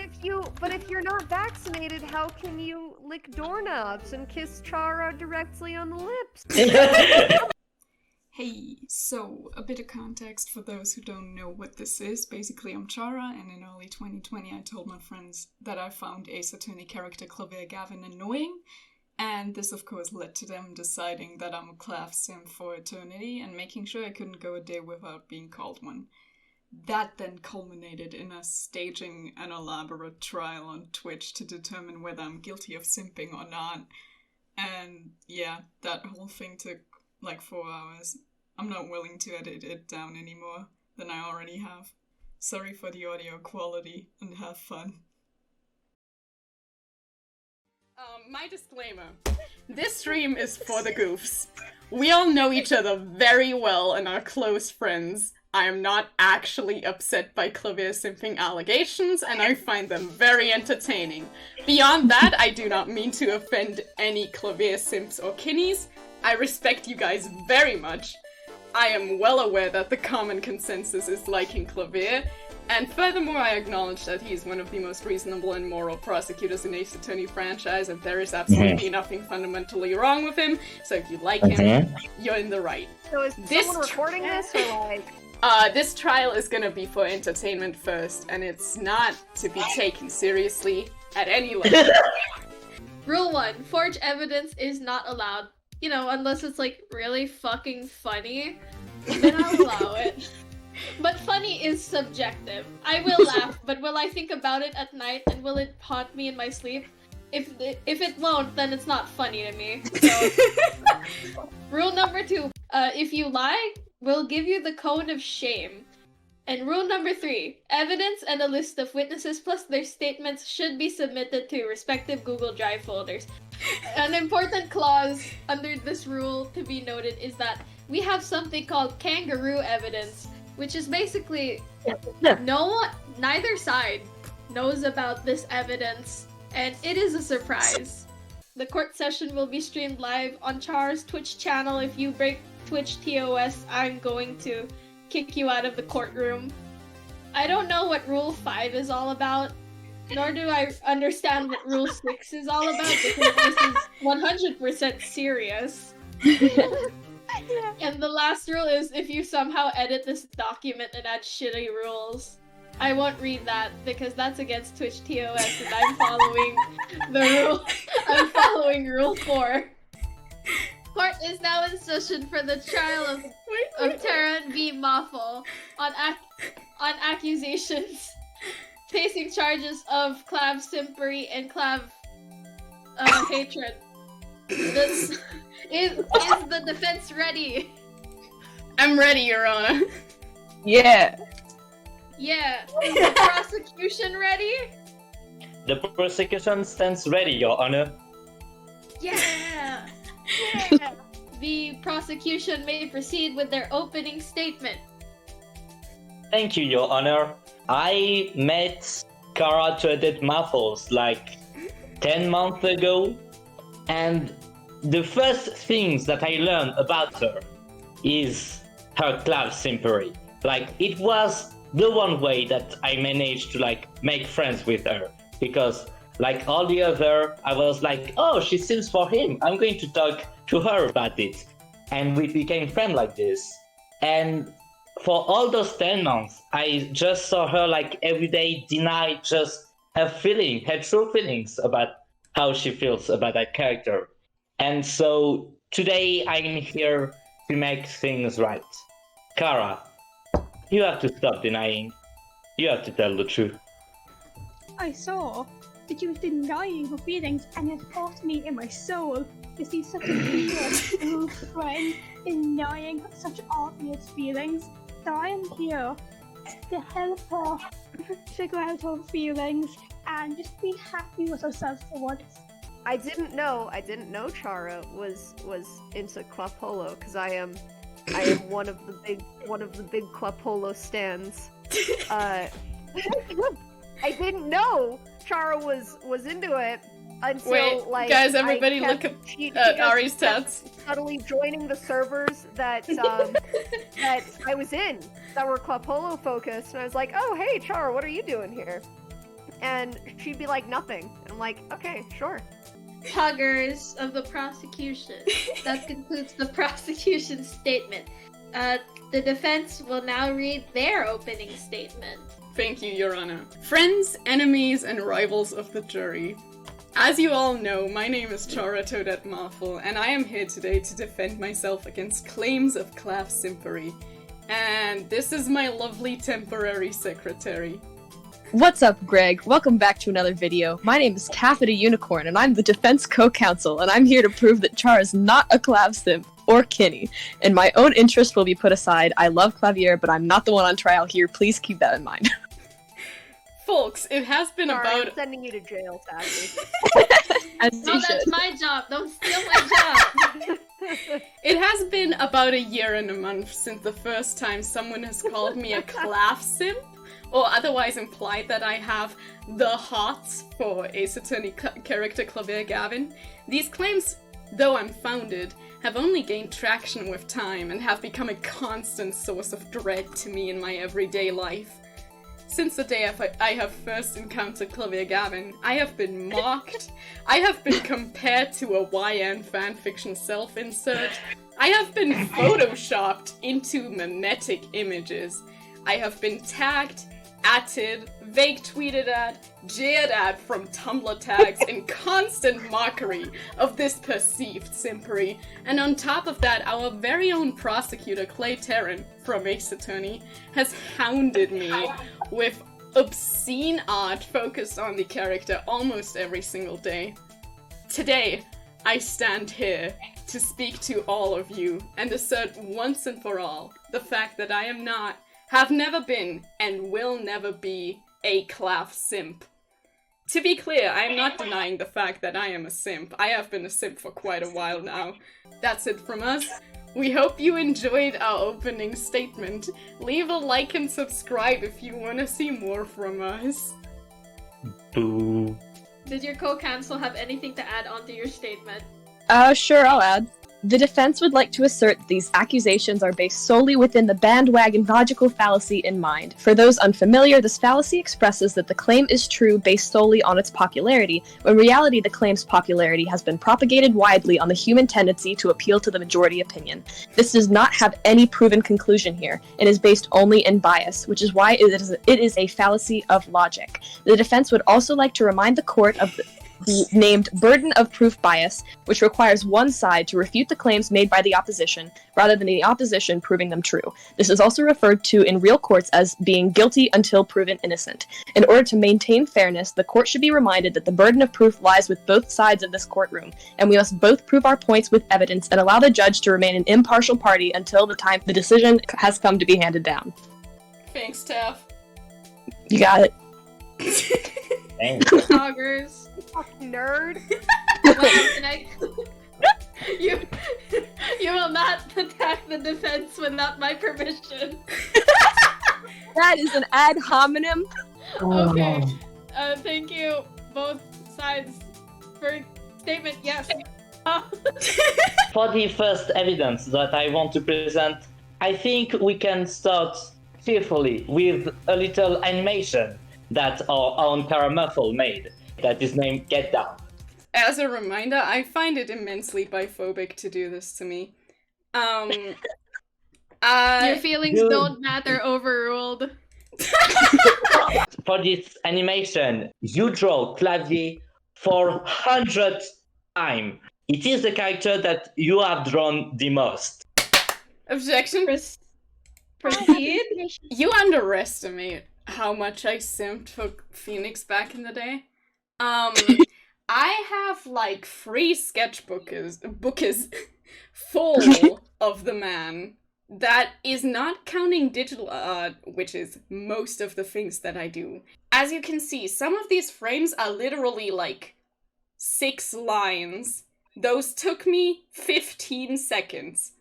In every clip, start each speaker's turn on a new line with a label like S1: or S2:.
S1: if you're not vaccinated, how can you lick doorknobs and kiss Chara directly on the lips?
S2: Hey, so a bit of context for those who don't know what this is. Basically, I'm Chara, and in early 2020 I told my friends that I found Ace Attorney character Klav Gavin annoying, and this of course led to them deciding that I'm a Klav simp for eternity and making sure I couldn't go a day without being called one. That then culminated in us staging an elaborate trial on Twitch to determine whether I'm guilty of simping or not. And yeah, that whole thing took like 4 hours. I'm not willing to edit it down any more than I already have. Sorry for the audio quality, and have fun. My disclaimer. This stream is for the goofs. We all know each other very well and are close friends. I am not actually upset by Klavir's simping allegations, and I find them very entertaining. Beyond that, I do not mean to offend any Klavir simps or kinnies. I respect you guys very much. I am well aware that the common consensus is liking Klavir, and furthermore I acknowledge that he is one of the most reasonable and moral prosecutors in Ace Attorney franchise, and there is absolutely nothing fundamentally wrong with him, so if you like him, you're in the right.
S1: So is someone recording this, or like...
S2: This trial is gonna be for entertainment first, and it's not to be taken seriously at any level.
S3: Rule 1, forged evidence is not allowed. You know, unless it's like really fucking funny, then I'll allow it. But funny is subjective. I will laugh, but will I think about it at night, and will it haunt me in my sleep? If it won't, then it's not funny to me. So, rule number 2, if you lie, we'll give you the cone of shame. And rule number 3, evidence and a list of witnesses plus their statements should be submitted to respective Google Drive folders. An important clause under this rule to be noted is that we have something called kangaroo evidence, which is basically neither side knows about this evidence, and it is a surprise. The court session will be streamed live on Char's Twitch channel. If you break Twitch TOS, I'm going to kick you out of the courtroom. I don't know what Rule 5 is all about, nor do I understand what Rule 6 is all about, because this is 100% serious. And the last rule is if you somehow edit this document and add shitty rules, I won't read that because that's against Twitch TOS and I'm following the rule. I'm following Rule 4. Court is now in session for the trial of Terran v. Maffle on accusations facing charges of Klav Simpery and Klav hatred. Is the defense ready?
S2: I'm ready, Your Honor.
S4: Yeah.
S3: Yeah. Is the prosecution ready?
S4: The prosecution stands ready, Your Honor.
S3: Yeah. Yeah. The prosecution may proceed with their opening statement.
S4: Thank you, Your Honor. I met Kara to edit Maffles like 10 months ago, and the first things that I learned about her is her Klav Simpery. Like, it was the one way that I managed to like make friends with her, because like all the other, I was like, oh, she seems for him, I'm going to talk to her about it. And we became friends like this. And for all those 10 months, I just saw her like every day deny just her true feelings about how she feels about that character. And so today I'm here to make things right. Kara, you have to stop denying. You have to tell the truth.
S5: I saw that you were denying her feelings, and it hurt me in my soul to see such a good friend denying such obvious feelings. So I am here to help her figure out her feelings and just be happy with herself for once.
S1: I didn't know Chara was into Quapolo, because I am one of the big Quapolo stans. I didn't know Chara was into it until
S2: guys, everybody look at Ari's tats.
S1: Subtly joining the servers that that I was in that were Quapolo focused, and I was like, oh hey Chara, what are you doing here? And she'd be like, nothing. And I'm like, okay, sure.
S3: Huggers of the prosecution. That concludes the prosecution's statement. The defense will now read their opening statement.
S2: Thank you, Your Honor. Friends, enemies, and rivals of the jury. As you all know, my name is Chara Toadette Maffle, and I am here today to defend myself against claims of Klav Simpery. And this is my lovely temporary secretary.
S6: What's up, Greg? Welcome back to another video. My name is Taffeta Unicorn, and I'm the defense co-counsel, and I'm here to prove that Char is not a Klav simp or Kinney. And my own interest will be put aside. I love Clavier, but I'm not the one on trial here. Please keep that in mind.
S2: Folks, it has been
S1: Sorry,
S2: about...
S1: I'm sending you to jail, Taffy.
S3: No, that's my job. Don't steal my job.
S2: It has been about a year and a month since the first time someone has called me a Klav simp, or otherwise implied that I have the hots for Ace Attorney character Klavier Gavin. These claims, though unfounded, have only gained traction with time and have become a constant source of dread to me in my everyday life. Since the day I have first encountered Klavier Gavin, I have been mocked, I have been compared to a YN fanfiction self-insert, I have been photoshopped into mimetic images, I have been tagged, atted, vague tweeted at, jeered at from Tumblr tags in constant mockery of this perceived simpery. And on top of that, our very own prosecutor, Clay Terran, from Ace Attorney, has hounded me with obscene art focused on the character almost every single day. Today, I stand here to speak to all of you and assert once and for all the fact that I am not, have never been, and will never be a Klav simp. To be clear, I am not denying the fact that I am a simp. I have been a simp for quite a while now. That's it from us. We hope you enjoyed our opening statement. Leave a like and subscribe if you want to see more from us.
S4: Boo.
S3: Did your co-counsel have anything to add onto your statement?
S6: Sure, I'll add. The defense would like to assert that these accusations are based solely within the bandwagon logical fallacy in mind. For those unfamiliar, this fallacy expresses that the claim is true based solely on its popularity, when in reality the claim's popularity has been propagated widely on the human tendency to appeal to the majority opinion. This does not have any proven conclusion here, and is based only in bias, which is why it is a fallacy of logic. The defense would also like to remind the court of the named burden of proof bias, which requires one side to refute the claims made by the opposition, rather than the opposition proving them true. This is also referred to in real courts as being guilty until proven innocent. In order to maintain fairness, the court should be reminded that the burden of proof lies with both sides of this courtroom, and we must both prove our points with evidence and allow the judge to remain an impartial party until the time the decision has come to be handed down.
S2: Thanks, Taff.
S6: You got it.
S4: Thanks.
S3: Huggers.
S1: Fucking nerd.
S3: You will not attack the defense without my permission.
S6: That is an ad hominem.
S3: Okay. Thank you, both sides, for statement. Yes.
S4: For the first evidence that I want to present, I think we can start cheerfully with a little animation that our own Maffle made, that is named Get Down.
S2: As a reminder, I find it immensely biphobic to do this to me.
S3: Your feelings don't matter, overruled.
S4: For this animation, you draw Clavier for 100th time. It is the character that you have drawn the most.
S2: Objection.
S3: Proceed.
S2: You underestimate how much I simped for Phoenix back in the day. I have like 3 sketchbooks full of the man. That is not counting digital art, which is most of the things that I do. As you can see, some of these frames are literally like 6 lines. Those took me 15 seconds.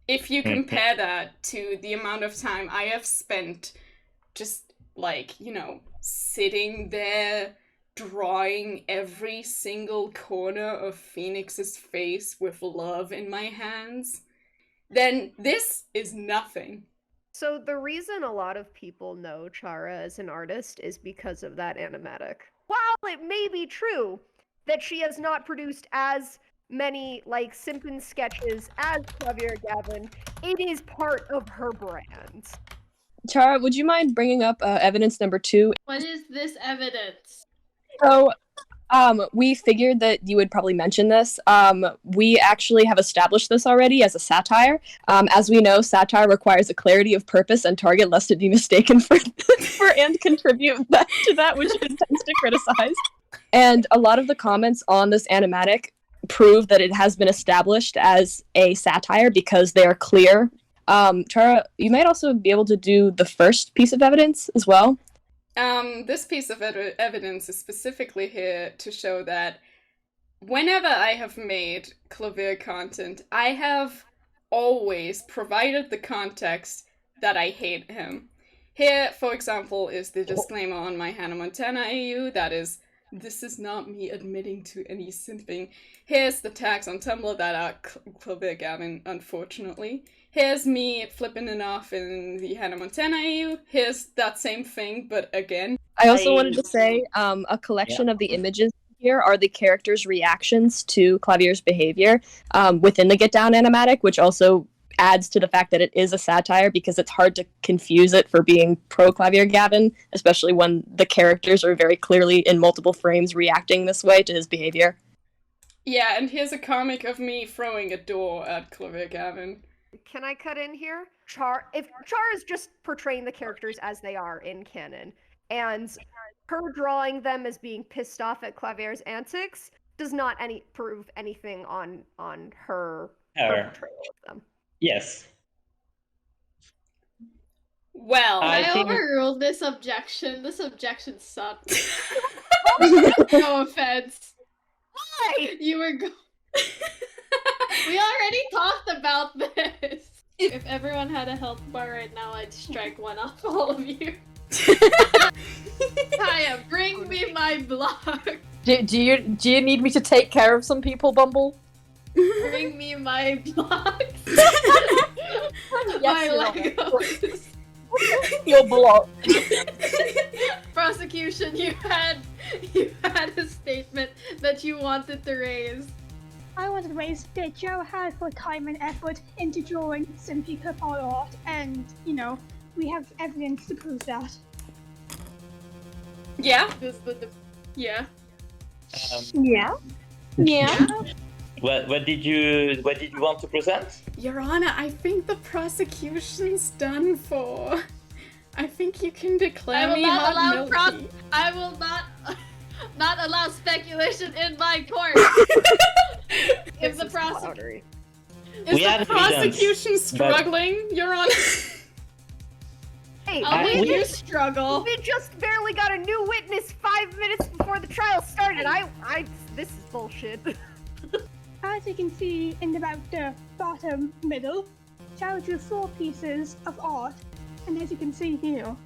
S2: If you compare that to the amount of time I have spent just like, you know, sitting there drawing every single corner of Phoenix's face with love in my hands, then this is nothing.
S1: So the reason a lot of people know Chara as an artist is because of that animatic. While it may be true that she has not produced as many like Simpin sketches as Klavier Gavin, it is part of her brand.
S6: Chara, would you mind bringing up evidence number 2?
S3: What is this evidence?
S6: So, we figured that you would probably mention this. We actually have established this already as a satire. As we know, satire requires a clarity of purpose and target lest it be mistaken for and contribute to that which it intends to criticize. And a lot of the comments on this animatic prove that it has been established as a satire because they are clear. Chara, you might also be able to do the first piece of evidence as well.
S2: This piece of evidence is specifically here to show that whenever I have made Klavier content, I have always provided the context that I hate him. Here, for example, is the disclaimer on my Hannah Montana AU that is, this is not me admitting to any simping. Here's the tags on Tumblr that are Klavier Gavin, unfortunately. Here's me flipping it off in the Hannah Montana AU. Here's that same thing, but again.
S6: I also wanted to say a collection of the images here are the characters' reactions to Klavier's behavior within the Get Down animatic, which also adds to the fact that it is a satire because it's hard to confuse it for being pro-Klavier Gavin, especially when the characters are very clearly in multiple frames reacting this way to his behavior.
S2: Yeah, and here's a comic of me throwing a door at Klavier Gavin.
S1: Can I cut in here? If Char is just portraying the characters as they are in canon, and her drawing them as being pissed off at Klavier's antics does not prove anything on her portrayal of them.
S4: Yes.
S2: Well,
S3: I
S4: think-
S3: overruled this objection. This objection sucked. No offense.
S1: Why?
S3: You were We already talked about this. If everyone had a health bar right now, I'd strike one off all of you. Kaya, bring me my block.
S7: Do you need me to take care of some people, Bumble?
S3: Bring me my blocks. My Legos.
S7: Your block.
S3: Prosecution, you had a statement that you wanted to raise.
S5: I wanted to raise that Joe had put time and effort into drawing Simpy Purple art, and, we have evidence to prove that.
S2: yeah.
S3: Yeah.
S5: Yeah? Yeah?
S4: What did you want to present?
S2: Your Honor, I think the prosecution's done for. I think you can declare me not guilty.
S3: I will not allow speculation in my court. If the
S1: prosecution.
S2: Is
S4: We
S2: the
S4: have
S2: prosecution
S4: evidence,
S2: struggling, Your Honor?
S1: Hey,
S3: I'll leave you struggle.
S1: we just barely got a new witness 5 minutes before the trial started. This is bullshit.
S5: As you can see in about the bottom middle, Joe drew 4 pieces of art, and as you can see here,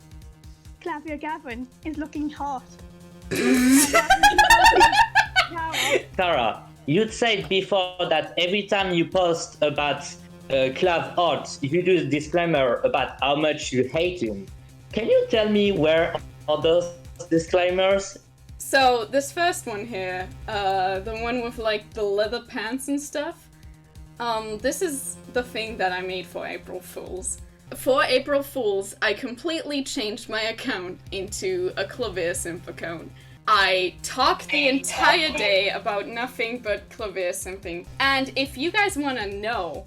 S5: Klavier Gavin is looking hot.
S4: Sarah, you said before that every time you post about Klav art, you do a disclaimer about how much you hate him. Can you tell me where are those disclaimers?
S2: So, this first one here, the one with like the leather pants and stuff, this is the thing that I made for April Fools. For April Fools, I completely changed my account into a Klavier simp account. I talked the entire day about nothing but Klavier simping. And if you guys want to know,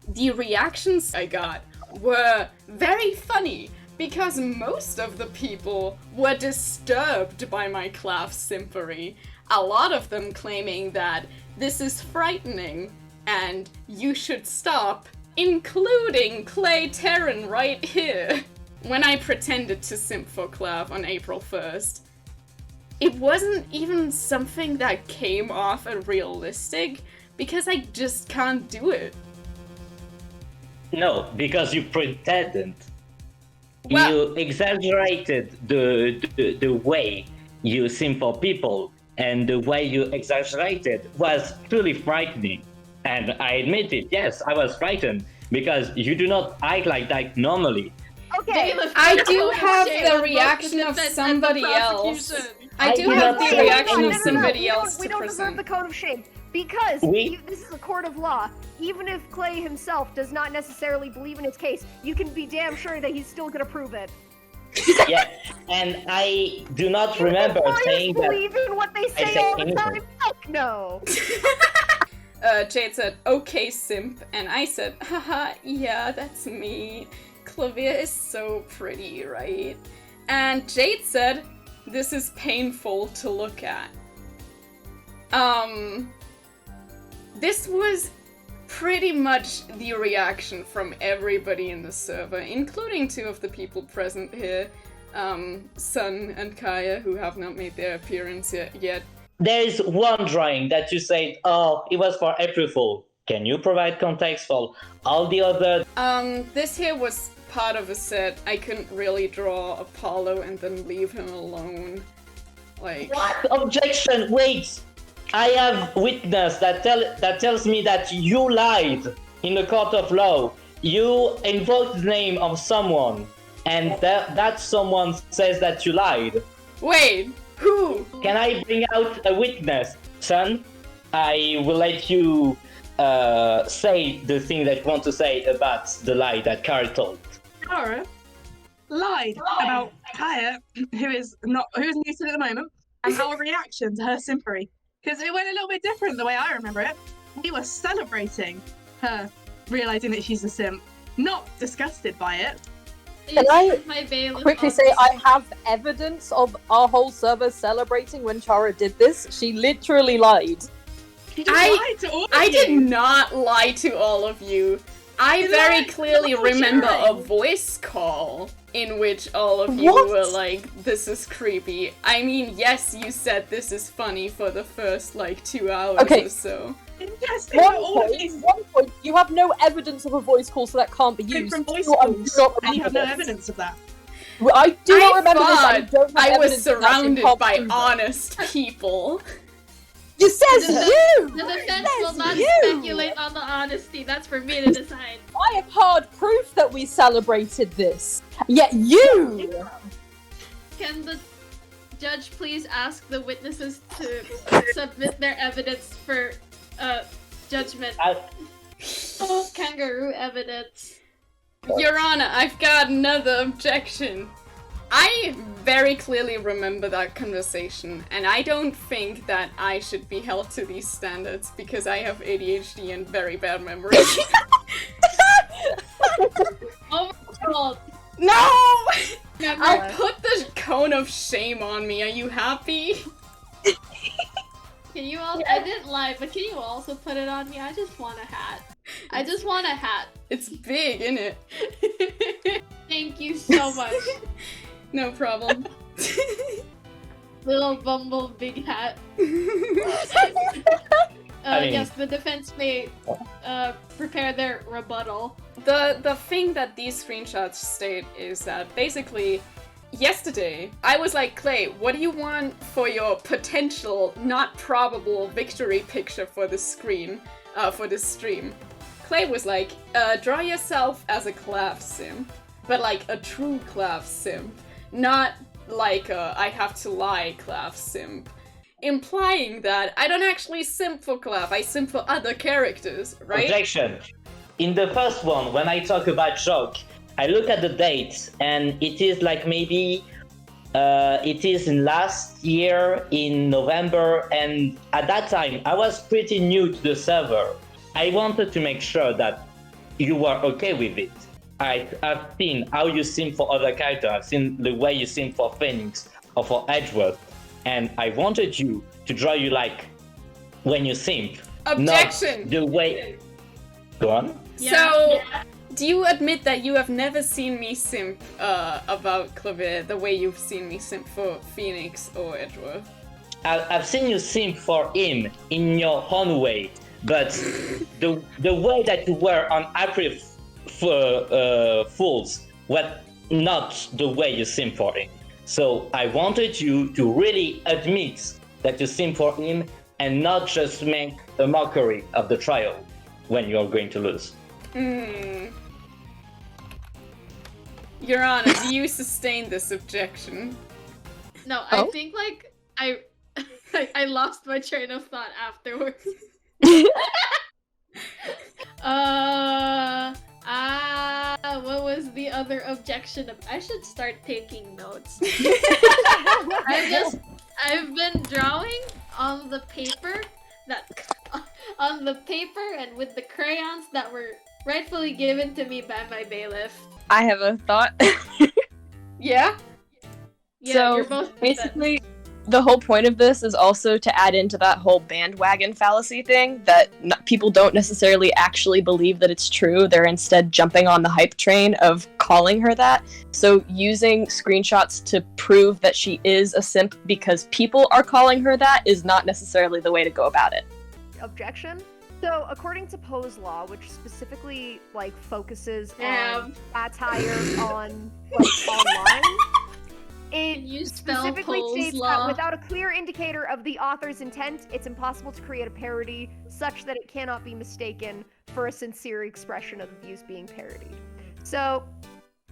S2: the reactions I got were very funny because most of the people were disturbed by my Klav simpery. A lot of them claiming that this is frightening and you should stop, including Clay Terran right here. When I pretended to simp for Klav on April 1st, it wasn't even something that came off as realistic because I just can't do it.
S4: No, because you pretended.
S2: Well-
S4: You exaggerated the way you simp for people, and the way you exaggerated was truly frightening. And I admit it, yes, I was frightened, because you do not act like that normally.
S1: Okay.
S2: I do have the reaction of somebody else. I do have the reaction of somebody else
S1: We
S2: to
S1: don't deserve
S2: present.
S1: the code of shame because this is a court of law. Even if Clay himself does not necessarily believe in his case, you can be damn sure that he's still gonna prove it.
S4: Yeah, and I do not remember
S1: Lawyers
S4: saying that.
S1: believe in what they say
S4: said
S1: all the
S4: anything.
S1: time. Fuck no.
S2: Jade said, okay, simp. And I said, haha, yeah, that's me. Clavia is so pretty, right? And Jade said, this is painful to look at. This was pretty much the reaction from everybody in the server, including two of the people present here, Sun and Kaya, who have not made their appearance yet.
S4: There is one drawing that you said, oh, it was for April Fool. Can you provide context for all the other?
S2: This here was part of a set. I couldn't really draw Apollo and then leave him alone. Like...
S4: What? Objection, wait! I have witness that tells me that you lied in the court of law. You invoked the name of someone, and that someone says that you lied.
S2: Wait, who?
S4: Can I bring out a witness, son? I will let you say the thing that you want to say about the lie that Carl told.
S8: Kara lied about Kaya, who is new to it at the moment, and our reaction to her simpery. Because it went a little bit different the way I remember it. We were celebrating her realizing that she's a simp, not disgusted by it.
S7: Can I
S3: My bailiff
S7: quickly
S3: office.
S7: say I have evidence of our whole server celebrating when Chara did this? She literally lied.
S8: She just lied to all of
S2: I
S8: you.
S2: did not lie to all of you. I
S8: You
S2: very
S8: lied to
S2: clearly
S8: the whole
S2: remember a
S8: jury.
S2: voice call in which all of you
S7: What?
S2: were like, this is creepy. I mean, yes, you said this is funny for the first, 2 hours
S7: Okay.
S2: or so.
S8: Yes, they were all
S7: One point, you have no evidence of a voice call, so that can't be
S8: came
S7: used.
S8: from voice
S7: So I do
S8: calls,
S7: not
S8: and you have
S7: remember
S8: no
S7: this.
S8: evidence of that.
S7: Well, I do not
S2: I
S7: remember this. I
S2: thought
S7: don't have
S2: I was
S7: evidence that, so you
S2: surrounded
S7: can't
S2: by
S7: prove it.
S2: honest people.
S7: It says you!
S3: The defense will not
S7: you!
S3: speculate on the honesty. That's for me to decide.
S7: I have hard proof that we celebrated this. Yet you!
S3: Can the judge please ask the witnesses to submit their evidence for judgment? Kangaroo evidence.
S2: Your Honor, I've got another objection. I very clearly remember that conversation, and I don't think that I should be held to these standards because I have ADHD and very bad memory.
S3: Oh my god.
S2: No!
S3: Never.
S2: I put the cone of shame on me. Are you happy?
S3: Can you also? I didn't lie, but can you also put it on me? I just want a hat. I just want a hat.
S2: It's big, isn't it?
S3: Thank you so much.
S2: No problem.
S3: Little Bumble big hat.
S4: I mean-
S3: Yes, the defense may prepare their rebuttal.
S2: The thing that these screenshots state is that basically yesterday I was like, Clay, what do you want for your potential not probable victory picture for the screen for this stream? Clay was like, draw yourself as a Klav simp, but like a true Klav simp, not like a I have to lie Klav simp. Implying that I don't actually simp for Klav, I simp for other characters, right?
S4: Objection. In the first one, when I talk about joke, I look at the dates, and it is like maybe it is in last year in November, and at that time I was pretty new to the server. I wanted to make sure that you were okay with it. I've seen how you simp for other characters. I've seen the way you simp for Phoenix or for Edgeworth, and I wanted you to draw you like when you simp.
S2: Objection!
S4: Not the way. Go on.
S2: So, do you admit that you have never seen me simp about Clavier the way you've seen me simp for Phoenix or Edgeworth?
S4: I've seen you simp for him in your own way, but the way that you were on April Fools was not the way you simp for him. So I wanted you to really admit that you simp for him and not just make a mockery of the trial when you're going to lose.
S2: Your Honor, do you sustain this objection?
S3: No,
S6: Oh?
S3: I think like I lost my train of thought afterwards. What was the other objection? I should start taking notes. I've been drawing on the paper and with the crayons that were rightfully given to me by my bailiff.
S6: I have a thought.
S2: Yeah?
S3: Yeah,
S6: So,
S3: you're both
S6: basically, the whole point of this is also to add into that whole bandwagon fallacy thing that people don't necessarily actually believe that it's true. They're instead jumping on the hype train of calling her that. So using screenshots to prove that she is a simp because people are calling her that is not necessarily the way to go about it.
S1: Objection? So, according to Poe's law, which specifically like focuses
S3: Damn.
S1: on satire on like online, it
S3: Can you spell
S1: specifically
S3: Poe's
S1: states
S3: law?
S1: that without a clear indicator of the author's intent, it's impossible to create a parody such that it cannot be mistaken for a sincere expression of the views being parodied. So,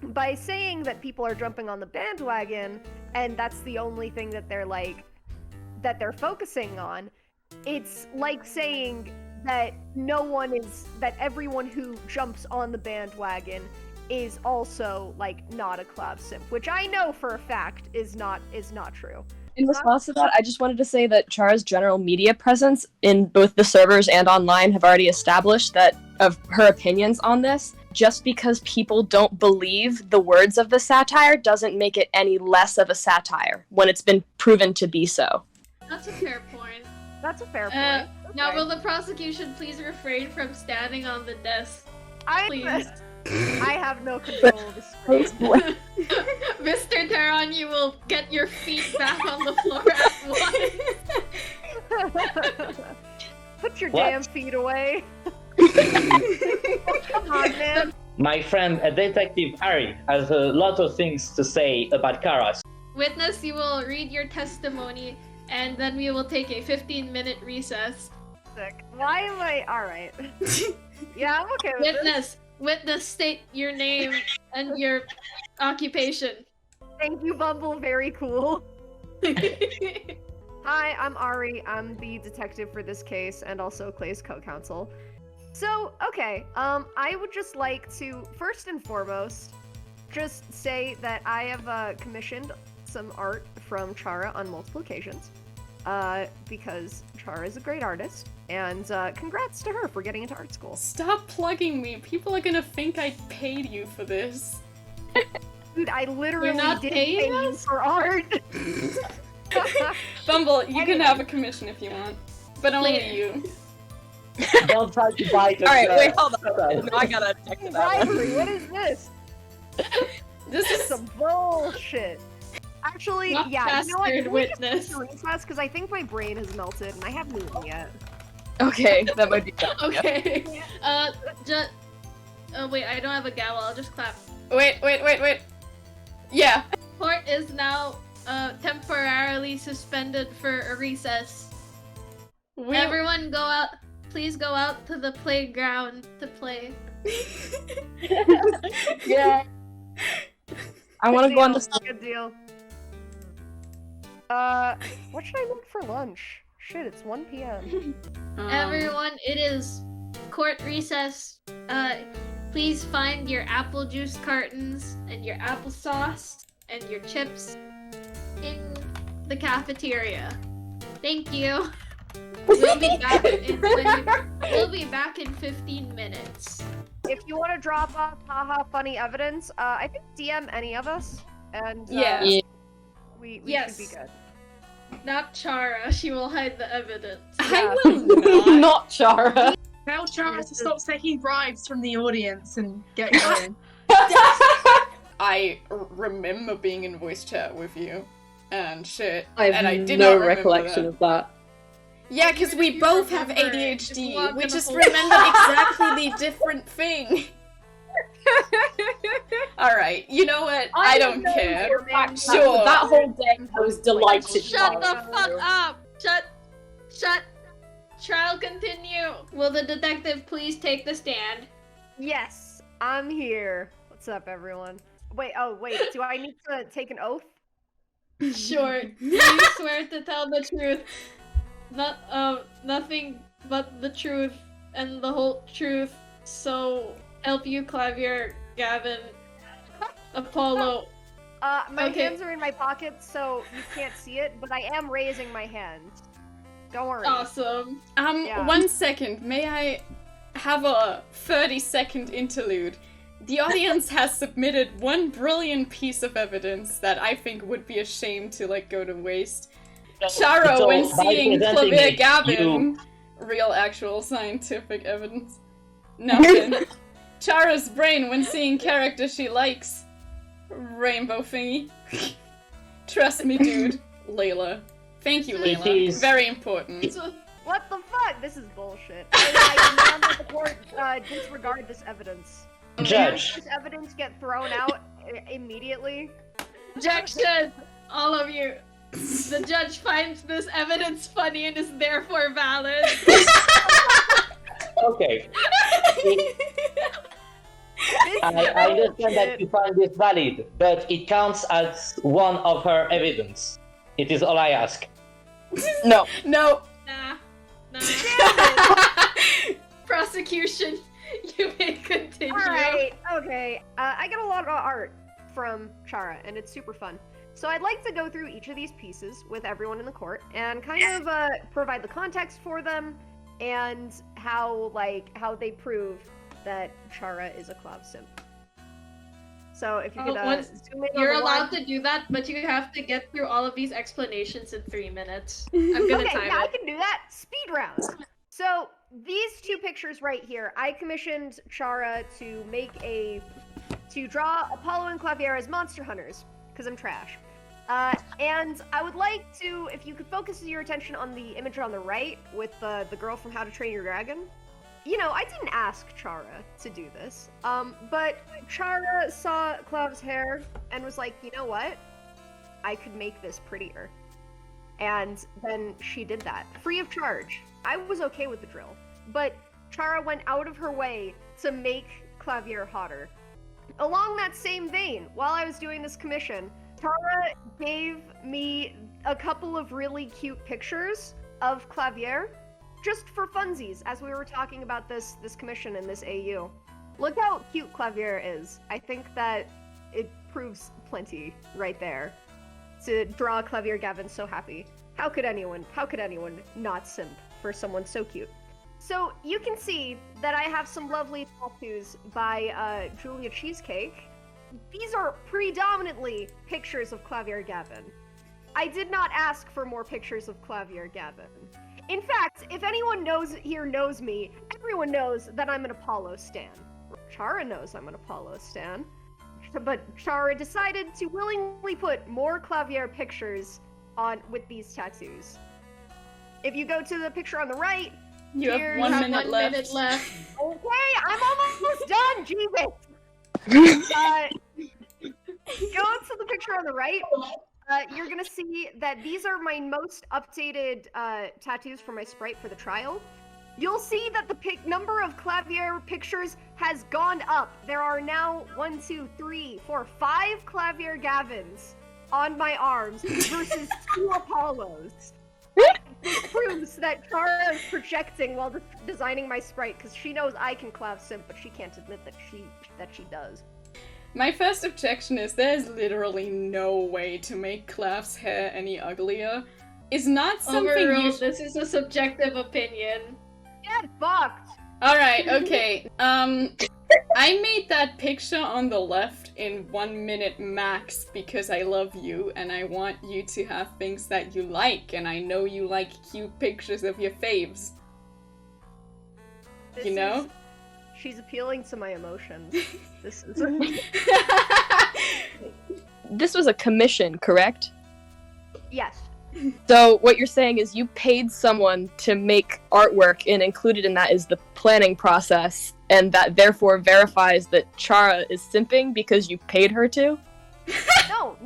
S1: by saying that people are jumping on the bandwagon, and that's the only thing that they're focusing on, it's like saying that that everyone who jumps on the bandwagon is also like not a Klav simp, which I know for a fact is not true.
S6: In response to that, I just wanted to say that Chara's general media presence in both the servers and online have already established that of her opinions on this. Just because people don't believe the words of the satire doesn't make it any less of a satire when it's been proven to be so.
S3: That's a fair point.
S1: That's a fair point.
S3: Now,
S1: Okay.
S3: will the prosecution please refrain from standing on the desk? Please.
S1: I have no control of the screen.
S3: Mr. Teron, you will get your feet back on the floor at once.
S1: Put your
S4: What?
S1: damn feet away. Come on, man.
S4: My friend, Detective Harry, has a lot of things to say about Kara.
S3: Witness, you will read your testimony, and then we will take a 15-minute recess.
S1: Sick. Why am I? All right. Yeah, I'm okay with this.
S3: Witness, state your name and your occupation.
S1: Thank you, Bumble. Very cool. Hi, I'm Ari. I'm the detective for this case and also Clay's co-counsel. So, okay, I would just like to, first and foremost, just say that I have commissioned some art from Chara on multiple occasions, because Chara is a great artist, and congrats to her for getting into art school.
S2: Stop plugging me. People are gonna think I paid you for this.
S1: Dude, I literally
S3: You're not
S1: did
S3: paying
S1: pay you
S3: us?
S1: for art!
S2: Bumble, you can have a commission if you want. But only
S3: Later.
S2: you.
S4: Don't try to buy the
S6: Alright, wait, hold on. No, I gotta check that out.
S1: Bribery, what is this?
S2: This
S1: This is
S2: is
S1: some bullshit. Actually,
S3: Not
S1: yeah, you know what?
S3: bastard
S1: Can we just
S3: witness.
S1: take a recess? Because I think my brain has melted and I haven't eaten yet.
S6: Okay, that might be done.
S3: Okay. Wait, I don't have a gavel. I'll just clap.
S2: Wait. Yeah.
S3: Court is now temporarily suspended for a recess. Everyone go out. Please go out to the playground to play.
S6: Yeah. I want to go on the.
S1: Good deal. What should I make for lunch? Shit, it's 1 p.m.
S3: Everyone, it is court recess. Please find your apple juice cartons and your applesauce and your chips in the cafeteria. Thank you. We'll be back in 15 minutes.
S1: If you want to drop off haha funny evidence, I think DM any of us, and
S2: Yeah.
S1: we
S3: Yes.
S1: should be good.
S3: Not Chara, she will hide the evidence.
S2: I will not.
S7: Not Chara.
S8: Tell Chara to stop taking bribes from the audience and get going.
S2: I remember being in voice chat with you and shit.
S7: I have
S2: and I did
S7: no
S2: not remember
S7: recollection
S2: that.
S7: of that.
S2: Yeah, because we
S3: You
S2: both have
S3: remember it. If
S2: ADHD.
S3: you want
S2: We
S3: to
S2: just
S3: hold-
S2: remembered exactly the different thing. Alright, you know what? I don't care. Sure.
S7: That whole day I was delighted.
S3: Shut
S7: by
S3: the
S7: it.
S3: fuck up! Shut! Trial continue! Will the detective please take the stand?
S1: Yes, I'm here. What's up, everyone? Wait, do I need to take an oath?
S3: Sure. Do you swear to tell the truth? Nothing but the truth and the whole truth. So help you, Klavier, Gavin, Apollo.
S1: My
S3: Okay.
S1: hands are in my pockets, so you can't see it, but I am raising my hand. Don't worry.
S3: Awesome.
S1: Yeah.
S2: 1 second. May I have a 30-second interlude? The audience has submitted one brilliant piece of evidence that I think would be a shame to go to waste. Charo,
S4: So,
S2: when
S4: by
S2: seeing
S4: presenting
S2: Klavier
S4: it,
S2: Gavin, real actual scientific evidence. Nothing. Chara's brain when seeing characters she likes. Rainbow thingy. Trust me, dude. Layla. Thank you,
S4: It
S2: Layla.
S4: is-
S2: Very important.
S1: What the fuck? This is bullshit. I demand that the court disregard this evidence.
S4: Judge.
S1: Does this evidence get thrown out immediately?
S3: Objection! All of you. The judge finds this evidence funny and is therefore valid.
S4: Okay. I understand that you find this valid, but it counts as one of her evidence. It is all I ask.
S6: No.
S2: No.
S3: Nah. Prosecution, you may continue.
S1: Alright, okay. I get a lot of art from Chara, and it's super fun. So I'd like to go through each of these pieces with everyone in the court and kind of provide the context for them and how they prove that Chara is a Klav simp. So if you could zoom in
S3: You're
S1: on the
S3: allowed
S1: one-
S3: to do that, but you have to get through all of these explanations in 3 minutes. I'm gonna
S1: Okay,
S3: time
S1: yeah, I
S3: it.
S1: can do that. Speed round. So these two pictures right here, I commissioned Chara to draw Apollo and Klavier as monster hunters, because I'm trash. And I would like to, if you could focus your attention on the image on the right with the girl from How to Train Your Dragon. You know, I didn't ask Chara to do this, but Chara saw Klav's hair and was like, you know what? I could make this prettier. And then she did that, free of charge. I was okay with the drill, but Chara went out of her way to make Klavier hotter. Along that same vein, while I was doing this commission, Chara gave me a couple of really cute pictures of Klavier, just for funsies, as we were talking about this commission in this AU. Look how cute Klavier is. I think that it proves plenty right there. To draw Klavier Gavin so happy. How could anyone not simp for someone so cute? So you can see that I have some lovely tattoos by Julia Cheesecake. These are predominantly pictures of Klavier Gavin. I did not ask for more pictures of Klavier Gavin. In fact, if anyone knows me, everyone knows that I'm an Apollo stan. Chara knows I'm an Apollo stan. But Chara decided to willingly put more Klavier pictures on with these tattoos. If you go to the picture on the right,
S2: You have
S1: Here's-
S2: one
S3: have
S2: minute
S3: 1
S2: left.
S3: minute left.
S1: okay, I'm almost done, Jesus! Go to the picture on the right. You're gonna see that these are my most updated tattoos for my sprite for the trial. You'll see that the number of Klavier pictures has gone up. There are now 1, 2, 3, 4, 5 Klavier Gavins on my arms versus 2 Apollos. This proves that Chara is projecting while designing my sprite because she knows I can Klav simp, but she can't admit that she does.
S2: My first objection is there's literally no way to make Klav's hair any uglier. It's not something
S3: Overruled. This is a subjective opinion.
S1: Get fucked!
S2: Alright, okay. I made that picture on the left in 1 minute max because I love you and I want you to have things that you like, and I know you like cute pictures of your faves.
S1: This
S2: You know?
S1: She's appealing to my emotions. This is
S6: This was a commission, correct?
S1: yes.
S6: So what you're saying is you paid someone to make artwork, and included in that is the planning process, and that therefore verifies that Chara is simping because you paid her to?
S1: No.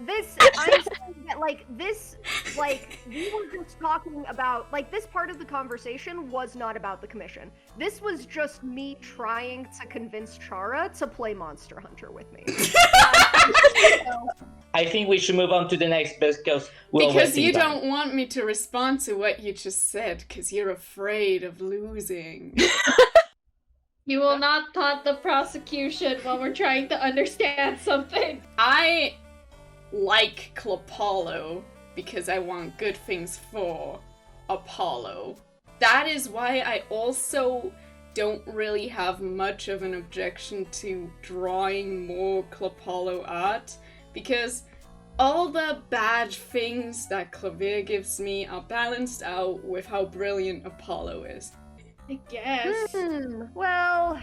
S1: I'm saying that, like, this, like, we were just talking about, like, this part of the conversation was not about the commission. This was just me trying to convince Chara to play Monster Hunter with me.
S4: I think we should move on to the next because we're
S2: Because
S4: wasting
S2: you
S4: time.
S2: don't want me to respond to what you just said, because you're afraid of losing.
S3: You will not taunt the prosecution while we're trying to understand something.
S2: I like Klapolo because I want good things for Apollo. That is why I also don't really have much of an objection to drawing more Klapolo art, because all the bad things that Klavier gives me are balanced out with how brilliant Apollo is.
S3: I guess.
S1: Well,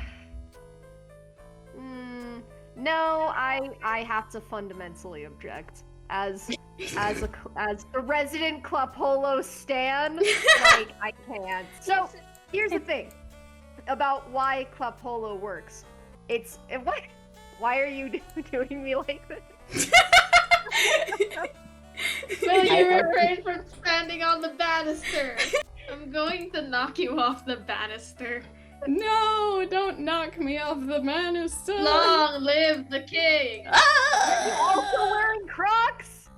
S1: no, I have to fundamentally object as the resident Klapolo stan. Like, I can't. So here's the thing about why Klapolo works. Why are you doing me like this?
S3: Will you refrain from standing on the banister? I'm going to knock you off the banister.
S2: No, don't knock me off the banister!
S3: Long live the king!
S1: Are you also wearing Crocs?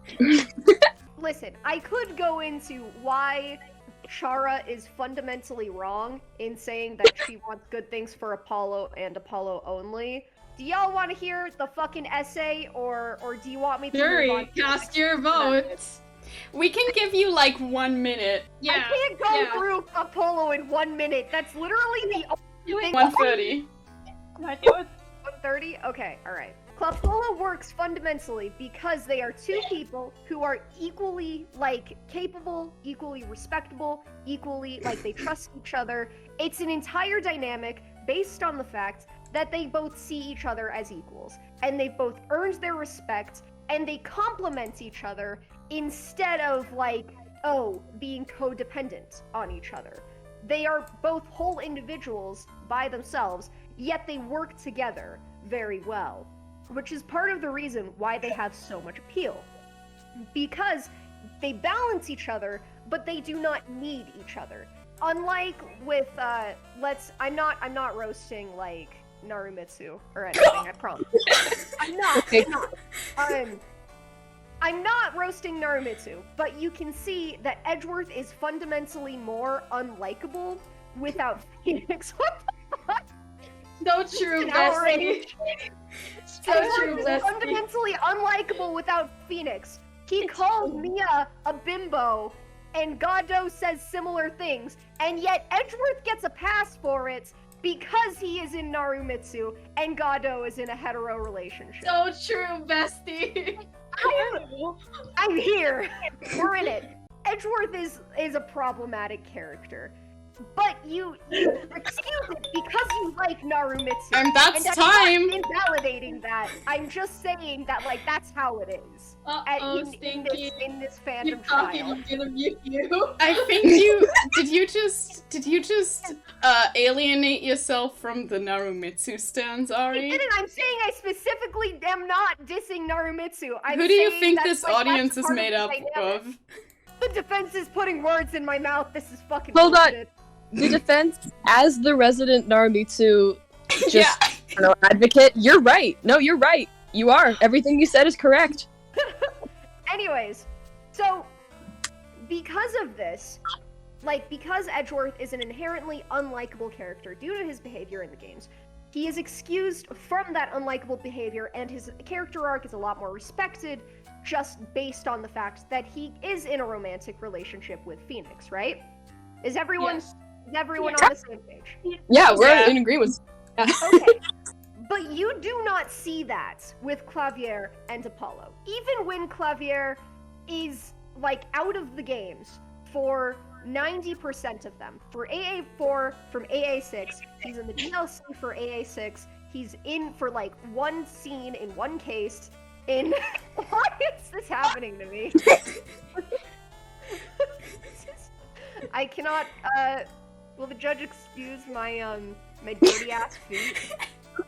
S1: Listen, I could go into why Chara is fundamentally wrong in saying that she wants good things for Apollo and Apollo only. Do y'all want to hear the fucking essay, or do you want me to move
S3: Hurry,
S1: on to
S3: cast your votes!
S2: We can give you like 1 minute.
S3: Yeah,
S1: I can't go through Apollo in 1 minute. That's literally the only thing.
S2: 1:30.
S1: 1:30? Okay, alright. Klapolo works fundamentally because they are two people who are equally, like, capable, equally respectable, equally, like, they trust each other. It's an entire dynamic based on the fact that they both see each other as equals, and they've both earned their respect, and they complement each other instead of, like, being codependent on each other. They are both whole individuals by themselves, yet they work together very well, which is part of the reason why they have so much appeal. Because they balance each other, but they do not need each other. Unlike with, I'm not roasting, like, Narumitsu or anything, I promise. I'm not roasting Narumitsu, but you can see that Edgeworth is fundamentally more unlikable without Phoenix. What the fuck?
S3: So true,
S1: An
S3: Bestie.
S1: outrage.
S3: So true,
S1: Edgeworth is
S3: Bestie.
S1: fundamentally unlikable without Phoenix. He calls Mia a bimbo, and Godot says similar things, and yet Edgeworth gets a pass for it because he is in Narumitsu, and Godot is in a hetero relationship.
S3: So true, Bestie.
S1: I'm here. We're in it. Edgeworth is a problematic character, but you excuse it because you like Narumitsu.
S2: And that's
S1: I'm
S2: time.
S1: not invalidating that. I'm just saying that, like, that's how it is.
S3: Uh-oh,
S1: in
S3: Stinky.
S1: this
S3: You're
S1: fandom
S3: talking,
S1: trial.
S3: I'm gonna mute you.
S2: I think did you just alienate yourself from the Narumitsu stans,
S1: I
S2: Ari?
S1: didn't. I'm saying I specifically am not dissing Narumitsu. I'm
S2: Who do you
S1: saying
S2: think
S1: that,
S2: this
S1: like,
S2: audience
S1: that's
S2: is
S1: part
S2: made
S1: the
S2: up
S1: dynamic.
S2: of?
S1: The defense is putting words in my mouth. This is fucking
S6: Hold on.
S1: bullshit.
S6: The defense, as the resident Narumitsu
S2: Yeah.
S6: advocate, you're right. No, you're right. You are. Everything you said is correct.
S1: Anyways, so because of this, like, because Edgeworth is an inherently unlikable character due to his behavior in the games, he is excused from that unlikable behavior, and his character arc is a lot more respected just based on the fact that he is in a romantic relationship with Phoenix, right? Is everyone
S3: Yes.
S1: is everyone on the same page?
S6: Yeah, we're
S2: Yeah.
S6: in agreement.
S1: Okay. But you do not see that with Klavier and Apollo. Even when Klavier is, like, out of the games for 90% of them. For AA4 from AA6, he's in the DLC for AA6, he's in for, like, one scene in one case in... Why is this happening to me? I cannot, will the judge excuse my, my dirty ass feet?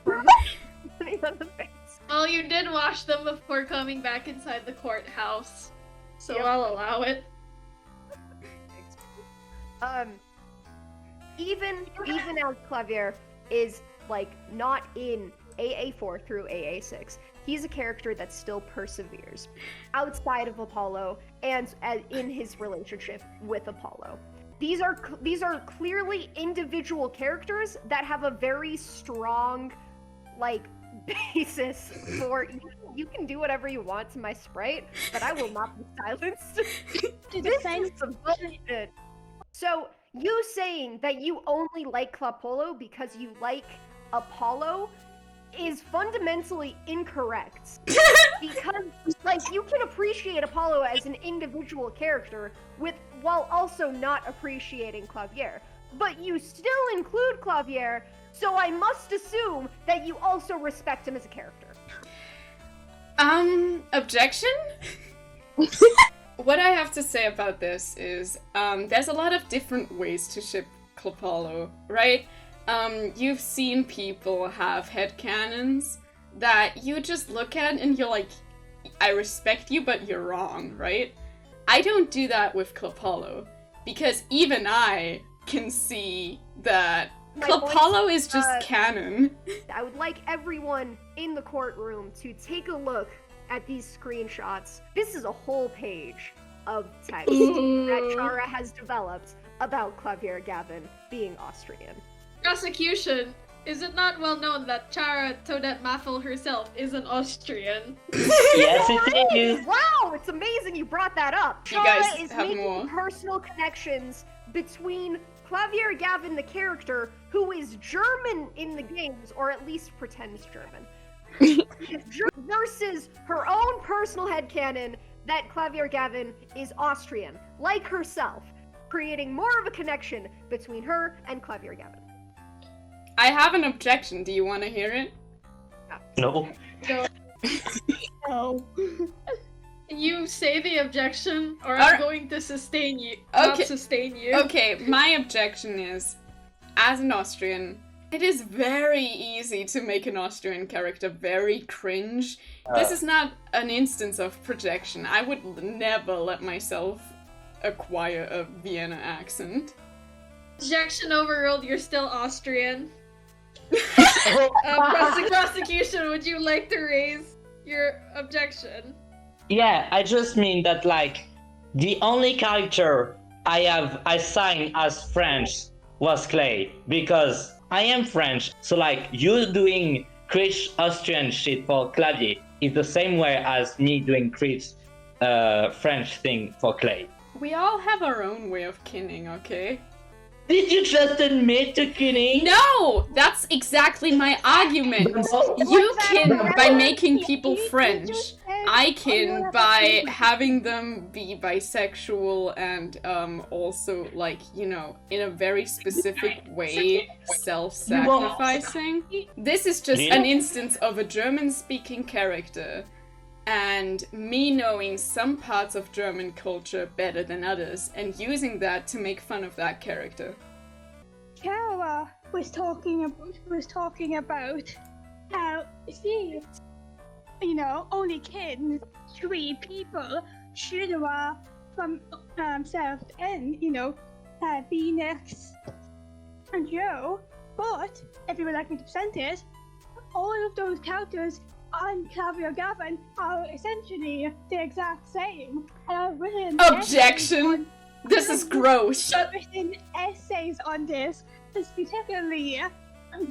S1: From putting on the face.
S3: Well, you did wash them before coming back inside the courthouse, so
S1: Yep.
S3: I'll allow it.
S1: Even as Klavier is like not in AA4 through AA6, he's a character that still perseveres outside of Apollo and in his relationship with Apollo. These are clearly individual characters that have a very strong like basis for you can do whatever you want to my sprite, but I will not be silenced.
S5: To
S1: This
S5: defend
S1: is some bullshit. So you saying that you only like Klapolo because you like Apollo is fundamentally incorrect. Because like you can appreciate Apollo as an individual character while also not appreciating Klavier. But you still include Klavier, so I must assume that you also respect him as a character.
S2: Objection? What I have to say about this is, there's a lot of different ways to ship Klapolo, right? You've seen people have headcanons that you just look at and you're like, I respect you, but you're wrong, right? I don't do that with Klapolo, because even I can see that Klapolo is just canon.
S1: I would like everyone in the courtroom to take a look at these screenshots. This is a whole page of text that Chara has developed about Klavier Gavin being Austrian.
S3: Prosecution, is it not well known that Chara Toadette Maffle herself is an Austrian?
S4: Yes, it is.
S1: Wow, it's amazing you brought that up.
S2: You
S1: Chara
S2: guys
S1: is
S2: have
S1: making
S2: more?
S1: personal connections between Klavier Gavin, the character, who is German in the games, or at least pretends German, versus her own personal headcanon that Klavier Gavin is Austrian, like herself, creating more of a connection between her and Klavier Gavin.
S2: I have an objection. Do you want to hear it?
S4: No.
S5: No.
S3: You say the objection, or I'm
S2: Alright.
S3: going to sustain you.
S2: Okay.
S3: Not sustain you.
S2: Okay, my objection is, as an Austrian, it is very easy to make an Austrian character very cringe. This is not an instance of projection. I would never let myself acquire a Vienna accent.
S3: Objection overruled, you're still Austrian. Prosecution, would you like to raise your objection?
S4: Yeah, I just mean that like the only character I have assigned as French was Clay, because I am French. So like you doing cringe Austrian shit for Clavier is the same way as me doing cringe French thing for Clay.
S2: We all have our own way of kinning, okay?
S4: Did you just admit to kidding?
S2: No! That's exactly my argument! You kin by making people French. I kin by having them be bisexual and also, like, you know, in a very specific way, self-sacrificing. This is just an instance of a German-speaking character and me knowing some parts of German culture better than others and using that to make fun of that character.
S5: Chara was talking about how she, you know, only kin 3 people, Shinra from South End, you know, Phoenix and Joe. But if you would like me to present it, all of those characters on Klavier Gavin are essentially the exact same. And I've written
S2: Objection! This is gross!
S5: I've written essays on this, particularly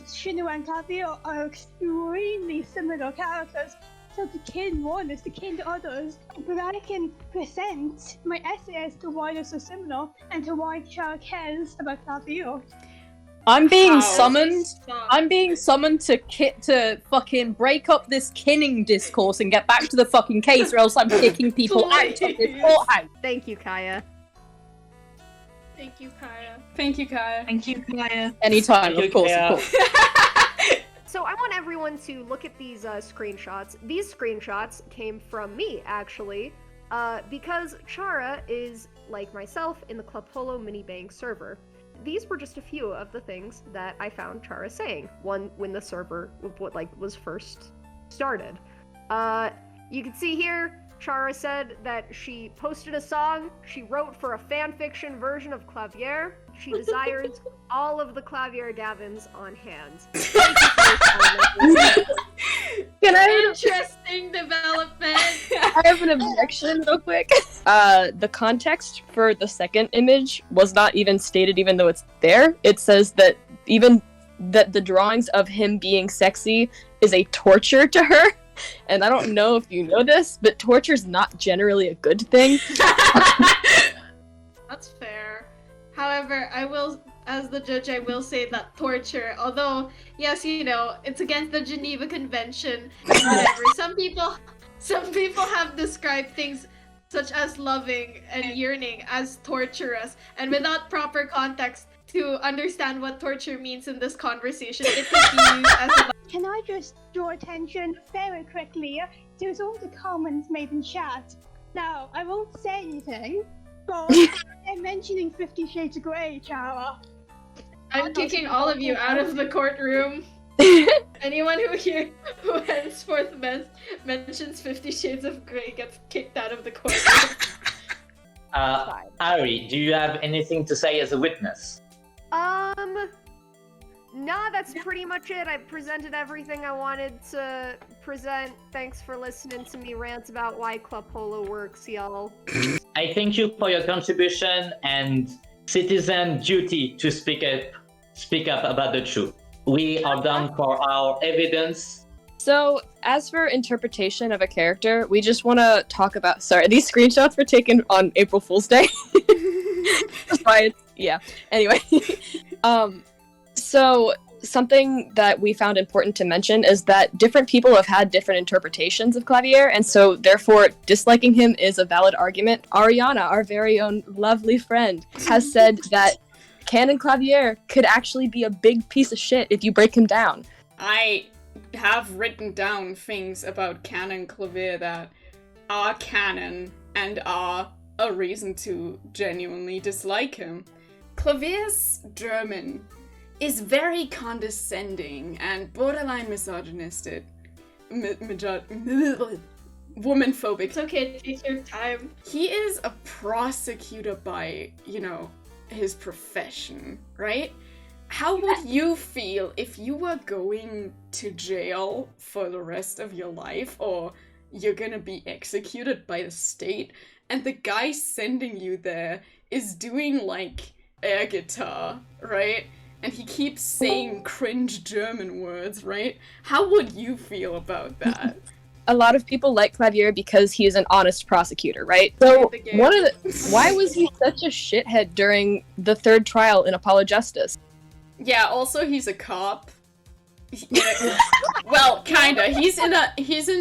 S5: Shinu and Klavier are extremely similar characters. So to kin one is to kin to others. But I can present my essay as to why they're so similar and to why Chara cares about Klavier.
S7: I'm being
S2: How?
S7: summoned.
S3: Stop.
S7: I'm being summoned to fucking break up this kinning discourse and get back to the fucking case, or else I'm kicking people out of this courthouse.
S1: Thank you, Kaya.
S3: Thank you, Kaya.
S2: Thank you, Kaya.
S8: Thank you, Kaya.
S7: Anytime,
S4: Thank
S7: of course,
S4: you,
S7: of course.
S1: So I want everyone to look at these screenshots. These screenshots came from me, actually, because Chara is, like myself, in the Club Polo mini bank server. These were just a few of the things that I found Chara saying. One, when the server was first started. You can see here, Chara said that she posted a song she wrote for a fanfiction version of Clavier. She desires all of the Clavier Gavins on hand. Thank you for your time.
S6: Can I?
S3: Interesting development.
S6: I have an objection, real quick. The context for the second image was not even stated, even though it's there. It says that the drawings of him being sexy is a torture to her. And I don't know if you know this, but torture's not generally a good thing.
S3: That's fair. However, I will, as the judge, I will say that torture, although, yes, you know, it's against the Geneva Convention, whatever. Some people have described things such as loving and yearning as torturous, and without proper context to understand what torture means in this conversation, it could be used as a...
S5: Can I just draw attention very quickly to all the comments made in chat? Now, I won't say anything, but I'm mentioning 50 Shades of Grey, Chara.
S3: I'm kicking all of you out of the courtroom. Anyone who henceforth mentions 50 Shades of Grey gets kicked out of the courtroom.
S4: Ari, do you have anything to say as a witness?
S1: Nah, that's pretty much it. I presented everything I wanted to present. Thanks for listening to me rant about why Club Polo works, y'all.
S4: I thank you for your contribution and citizen duty to speak up about the truth. We are done for our evidence.
S6: So, as for interpretation of a character, we just want to talk about... Sorry, these screenshots were taken on April Fool's Day. That's why it's... Yeah. Anyway. So, something that we found important to mention is that different people have had different interpretations of Clavier, and so, therefore, disliking him is a valid argument. Ariana, our very own lovely friend, has said that Canon Clavier could actually be a big piece of shit if you break him down.
S2: I have written down things about Canon Clavier that are canon and are a reason to genuinely dislike him. Clavier's German is very condescending and borderline misogynistic. Womanphobic.
S3: It's okay, take your time.
S2: He is a prosecutor by, his profession, right? How would you feel if you were going to jail for the rest of your life, or you're gonna be executed by the state, and the guy sending you there is doing, like, air guitar, right? And he keeps saying cringe German words, right? How would you feel about that?
S6: A lot of people like Clavier because he is an honest prosecutor, right? So, why was he such a shithead during the third trial in Apollo Justice?
S2: Yeah, also he's a cop. Well, kinda. He's in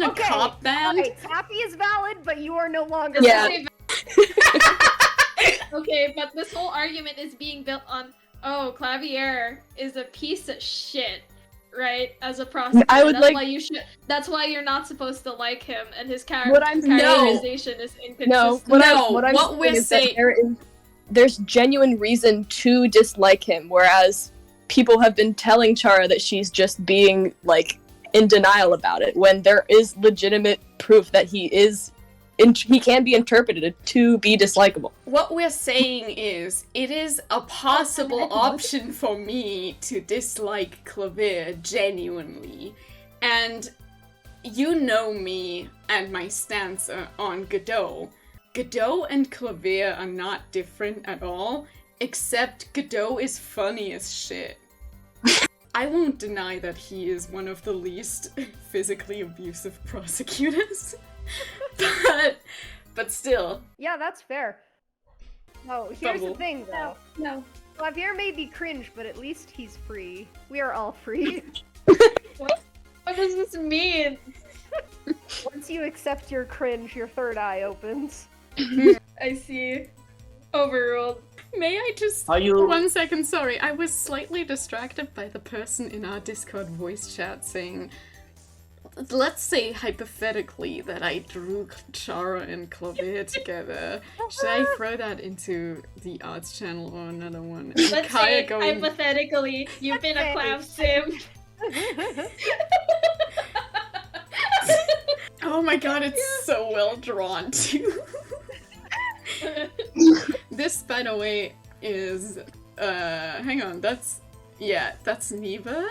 S2: a cop band.
S1: Okay, Tappy is valid, but you are no longer
S6: Yeah.
S1: valid.
S3: Okay, but this whole argument is being built on, Clavier is a piece of shit, right? As a prosecutor, that's why you're not supposed to like him, and his characterization is inconsistent.
S6: What we're saying is there's genuine reason to dislike him, whereas people have been telling Chara that she's just being, like, in denial about it, when there is legitimate proof that he can be interpreted to be dislikable.
S2: What we're saying is, it is a possible option for me to dislike Clavier genuinely. And you know me and my stance on Godot. Godot and Clavier are not different at all, except Godot is funny as shit. I won't deny that he is one of the least physically abusive prosecutors. But still.
S1: Yeah, that's fair. Oh, here's
S2: Bumble.
S1: the thing, though.
S5: No.
S1: Clavier may be cringe, but at least he's free. We are all free.
S3: What does this mean?
S1: Once you accept your cringe, your third eye opens.
S3: I see. Overruled.
S2: May I just... 1 second, sorry. I was slightly distracted by the person in our Discord voice chat saying... Let's say, hypothetically, that I drew Chara and Clavier together. Should I throw that into the arts channel or another one? And
S3: Let's
S2: Kaya
S3: say, hypothetically, you've been a Klav simp.
S2: Oh my god, it's so well drawn too. This, by the way, is hang on, that's Neva.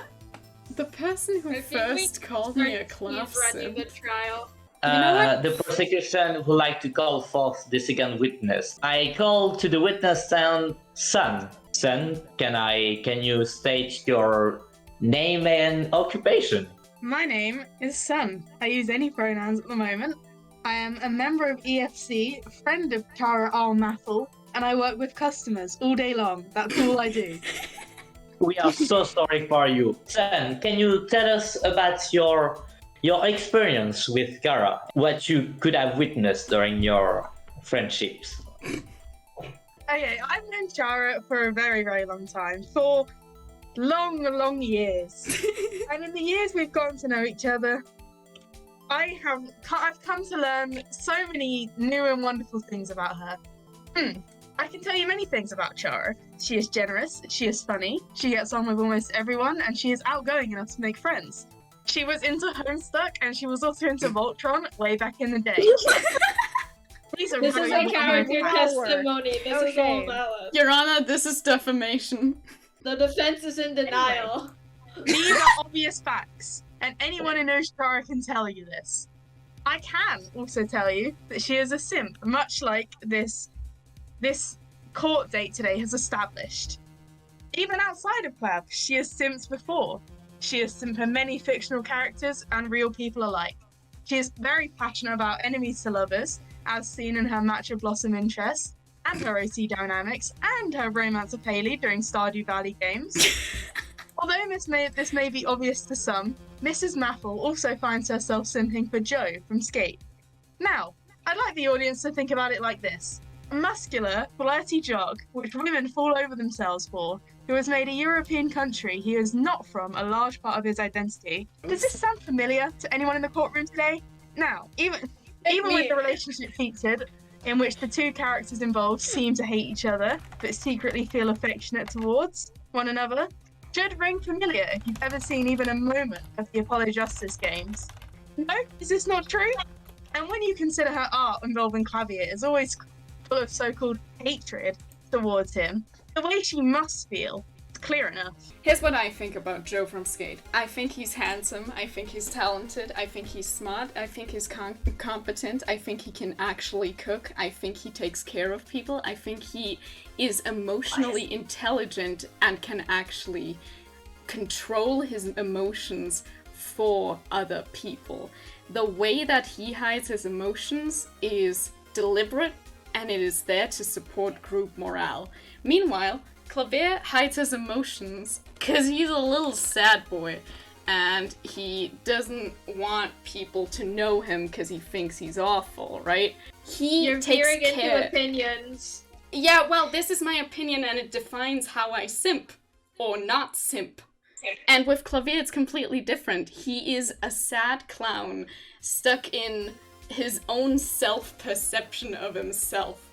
S2: The person who first called me a Klav
S3: running the
S2: simp.
S3: trial.
S4: The prosecution would like to call forth the second witness. I call to the witness stand, Son. Son, can you state your name and occupation?
S8: My name is Sun. I use any pronouns at the moment. I am a member of EFC, a friend of Chara Maffle, and I work with customers all day long. That's all I do.
S4: We are so sorry for you. Son, can you tell us about your experience with Kara? What you could have witnessed during your friendships?
S8: Okay, I've known Chara for a very, very long time. For long years. And in the years we've gotten to know each other, I've come to learn so many new and wonderful things about her. I can tell you many things about Chara. She is generous, she is funny, she gets on with almost everyone, and she is outgoing enough to make friends. She was into Homestuck, and she was also into Voltron way back in the day. This
S3: is a character testimony. This is all valid.
S2: Your Honor, this is defamation.
S3: The defense is in denial.
S8: These are obvious facts, and anyone who knows Chara can tell you this. I can also tell you that she is a simp, much like this court date today has established. Even outside of Klav, she has simped before. She has simped for many fictional characters and real people alike. She is very passionate about enemies to lovers, as seen in her Matcha Blossom interest, and her OC dynamics, and her romance of Haley during Stardew Valley games. Although this may be obvious to some, Mrs. Maffle also finds herself simping for Joe from Skate. Now, I'd like the audience to think about it like this. A muscular, flirty jog, which women fall over themselves for, who has made a European country he is not from a large part of his identity. Does this sound familiar to anyone in the courtroom today? Now, even with the relationship featured, in which the two characters involved seem to hate each other, but secretly feel affectionate towards one another, should ring familiar if you've ever seen even a moment of the Apollo Justice games. No? Is this not true? And when you consider her art involving Clavier is always full of so-called hatred towards him, the way she must feel is clear enough.
S2: Here's what I think about Joe from Skate. I think he's handsome, I think he's talented, I think he's smart, I think he's competent, I think he can actually cook, I think he takes care of people, I think he is emotionally intelligent and can actually control his emotions for other people. The way that he hides his emotions is deliberate, and it is there to support group morale. Meanwhile, Clavier hides his emotions because he's a little sad boy and he doesn't want people to know him because he thinks he's awful, right?
S3: You're veering into opinions.
S2: Yeah, well, this is my opinion and it defines how I simp or not simp. And with Clavier, it's completely different. He is a sad clown stuck in his own self-perception of himself.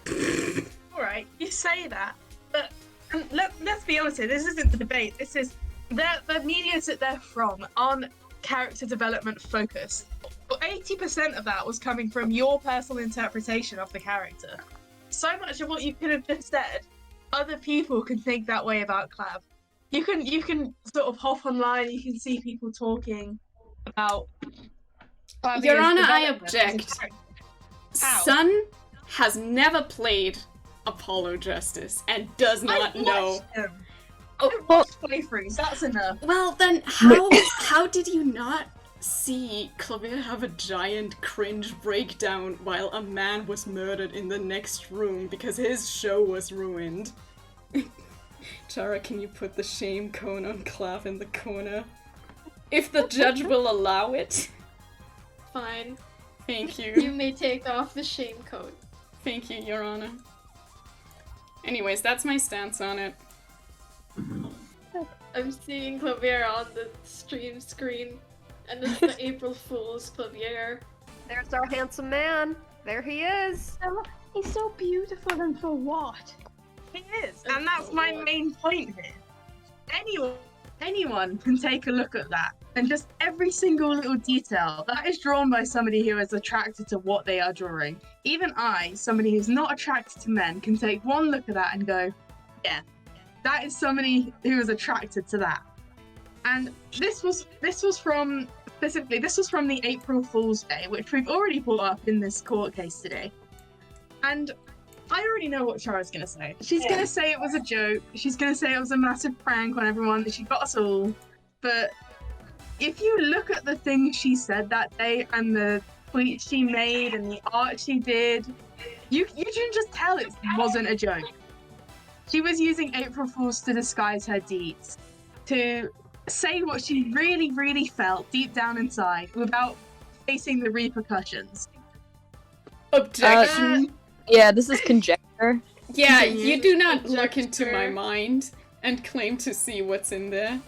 S8: Alright, you say that, but let's be honest here, this isn't the debate, this is the media that they're from on character development focused. 80% of that was coming from your personal interpretation of the character. So much of what you could have just said, other people can think that way about Klav. You can sort of hop online, you can see people talking about
S2: Your Honor, I object. Sun has never played Apollo Justice and does not know.
S8: I watched playthroughs, that's enough.
S2: Well then, how did you not see Clavier have a giant cringe breakdown while a man was murdered in the next room because his show was ruined? Chara, can you put the shame cone on Klav in the corner? If the judge will allow it.
S3: Fine.
S2: Thank you.
S3: You may take off the shame coat.
S2: Thank you, Your Honor. Anyways, that's my stance on it.
S3: I'm seeing Clavier on the stream screen, and it's the April Fool's Clavier.
S1: There's our handsome man. There he is.
S5: He's so beautiful, and for what?
S8: He is, and that's my main point here. Anyone can take a look at that and just every single little detail that is drawn by somebody who is attracted to what they are drawing. Even I, somebody who's not attracted to men, can take one look at that and go, yeah, that is somebody who is attracted to that. And this was from the April Fool's Day, which we've already brought up in this court case today. And I already know what Chara's gonna say. She's gonna say it was a joke. She's gonna say it was a massive prank on everyone, that she got us all. But if you look at the things she said that day and the tweets she made and the art she did, you can just tell it wasn't a joke. She was using April Fools to disguise her deeds, to say what she really, really felt deep down inside without facing the repercussions.
S2: Objection.
S6: Yeah, this is conjecture.
S2: Yeah,
S8: Continue.
S2: you do not look
S3: Objection.
S2: into my mind and claim to see what's in there.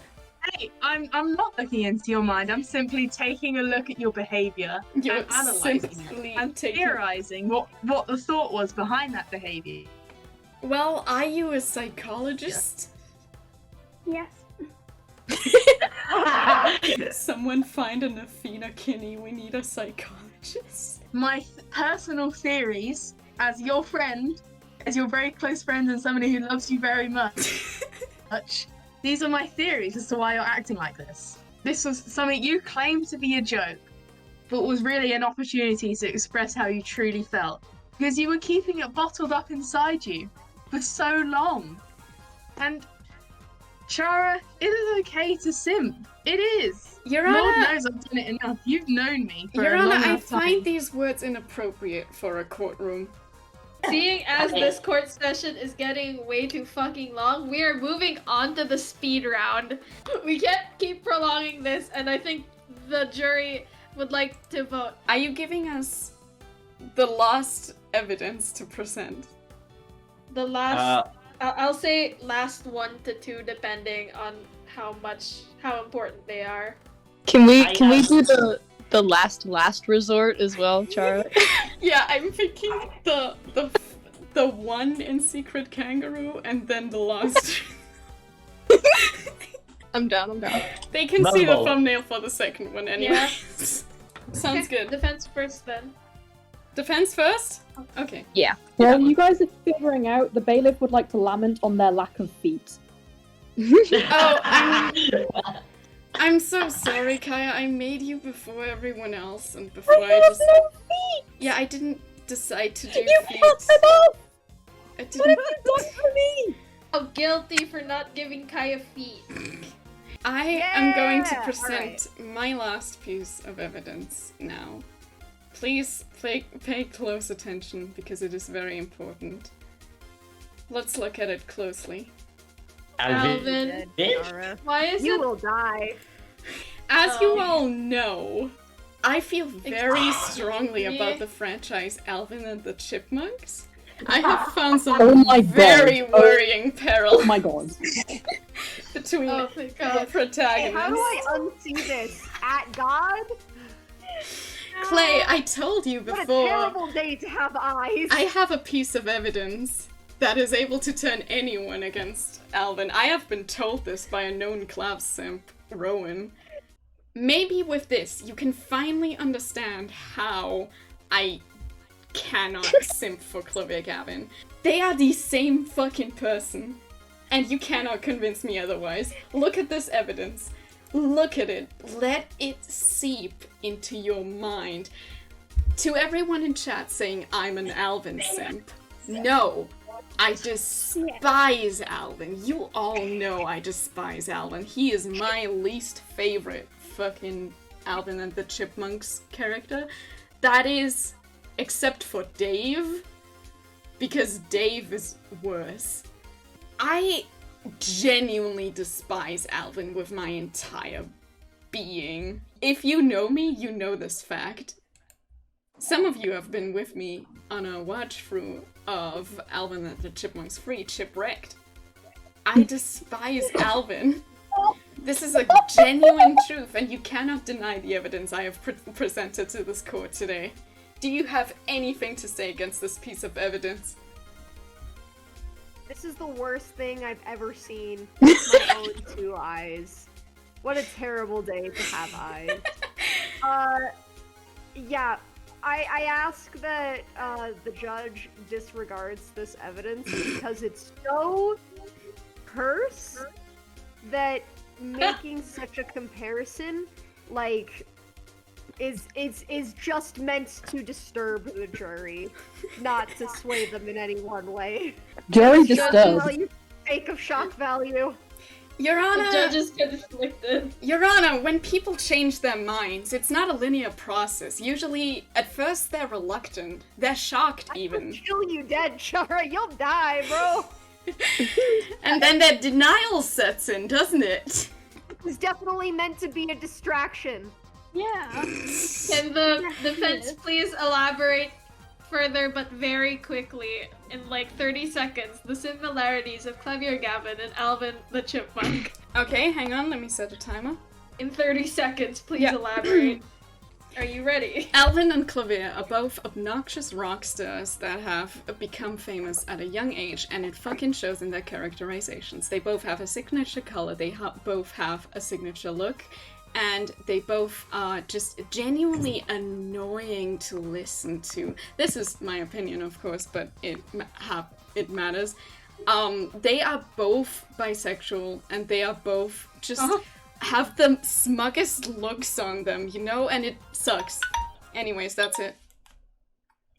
S8: Hey, I'm not looking into your mind. I'm simply taking a look at your behavior
S2: You're
S8: and analysing
S2: simply
S8: it and
S2: taking...
S8: theorizing what the thought was behind that behavior.
S2: Well, are you a psychologist?
S5: Yes.
S2: Someone find an Athena Kinney, we need a psychologist.
S8: My personal theories, as your friend, as your very close friend and somebody who loves you very much, these are my theories as to why you're acting like this. This was something you claimed to be a joke, but was really an opportunity to express how you truly felt. Because you were keeping it bottled up inside you for so long. And Chara, it is okay to simp. It is.
S2: Your
S8: Lord
S2: Honor,
S8: knows I've done it enough. You've known me for
S2: Your
S8: a
S2: Honor,
S8: long
S2: I
S8: enough time.
S2: find these words inappropriate for a courtroom.
S3: Seeing as this court session is getting way too fucking long, we are moving on to the speed round. We can't keep prolonging this, and I think the jury would like to vote.
S2: Are you giving us the last evidence to present?
S3: The last, I'll say last 1 to 2, depending on how important they are.
S6: Can we do the last resort as well, Chara?
S2: Yeah, I'm thinking the one in Secret Kangaroo and then the last.
S6: I'm down.
S2: They can see the
S4: Bumble.
S2: thumbnail for the second one anyway.
S3: Yeah.
S2: Sounds
S3: Okay,
S2: good.
S3: Defense first then.
S2: Defense first? Okay.
S7: While you guys are figuring out, the bailiff would like to lament on their lack of feet.
S2: Oh, I'm so sorry, Kaya. I made you before everyone else and before I just...
S7: no feet!
S2: Yeah, I didn't decide to do
S7: You
S2: feet.
S7: put them up!
S2: I
S7: What
S2: didn't...
S7: have you done for me?
S3: Oh, guilty for not giving Kaya feet.
S2: I am going to
S1: Yeah!
S2: present my last piece of evidence now. Please pay close attention because it is very important. Let's look at it closely.
S3: Alvin.
S1: Chara.
S3: Why is
S1: You
S3: it?
S1: will die.
S2: As you
S3: Oh.
S2: all know, I feel very strongly
S3: Me?
S2: about the franchise Alvin and the Chipmunks. I have found some
S7: Oh my god.
S2: very worrying peril
S7: Oh my god.
S2: between
S3: Oh my
S2: the
S3: god.
S2: protagonists.
S1: How do I unsee this? At God?
S2: Clay, I told you
S1: What a
S2: before,
S1: terrible day to have eyes.
S2: I have a piece of evidence that is able to turn anyone against Alvin. I have been told this by a known Klav simp, Rowan. Maybe with this, you can finally understand how I cannot simp for Cookiegamer. They are the same fucking person, and you cannot convince me otherwise. Look at this evidence. Look at it. Let it seep into your mind. To everyone in chat saying I'm an Alvin simp. No. I despise Alvin. You all know I despise Alvin. He is my least favorite fucking Alvin and the Chipmunks character. That is, except for Dave, because Dave is worse. I genuinely despise Alvin with my entire being. If you know me, you know this fact. Some of you have been with me on a watch through of Alvin and the Chipmunks Free Chipwrecked. I despise Alvin. This is a genuine truth, and you cannot deny the evidence I have presented to this court today. Do you have anything to say against this piece of evidence?
S1: This is the worst thing I've ever seen with my own 2 eyes. What a terrible day to have eyes. Yeah, I ask that the judge disregards this evidence because it's so cursed that making such a comparison, like, is just meant to disturb the jury, not to sway them in any one way.
S7: Jury
S1: Shock
S7: disturbed.
S1: value, sake of shock value.
S2: Your
S3: The
S2: Honor,
S3: judge is conflicted.
S2: Your Honor, when people change their minds, it's not a linear process. Usually, at first they're reluctant. They're shocked,
S1: I'll
S2: even.
S1: kill you dead, Chara. You'll die, bro.
S2: And then that denial sets in, doesn't it?
S1: It's definitely meant to be a distraction.
S5: Yeah.
S3: Can the defense please elaborate further, but very quickly, in like 30 seconds, the similarities of Klavier Gavin and Alvin the Chipmunk?
S2: Okay, hang on, let me set a timer.
S3: In 30 seconds, please
S2: Yeah.
S3: elaborate. Are you ready?
S2: Alvin and Klavier are both obnoxious rock stars that have become famous at a young age, and it fucking shows in their characterizations. They both have a signature color, they both have a signature look, and they both are just genuinely annoying to listen to. This is my opinion, of course, but it matters. They are both bisexual, and they are both just have the smuggest looks on them, you know, and it sucks. Anyways, that's it.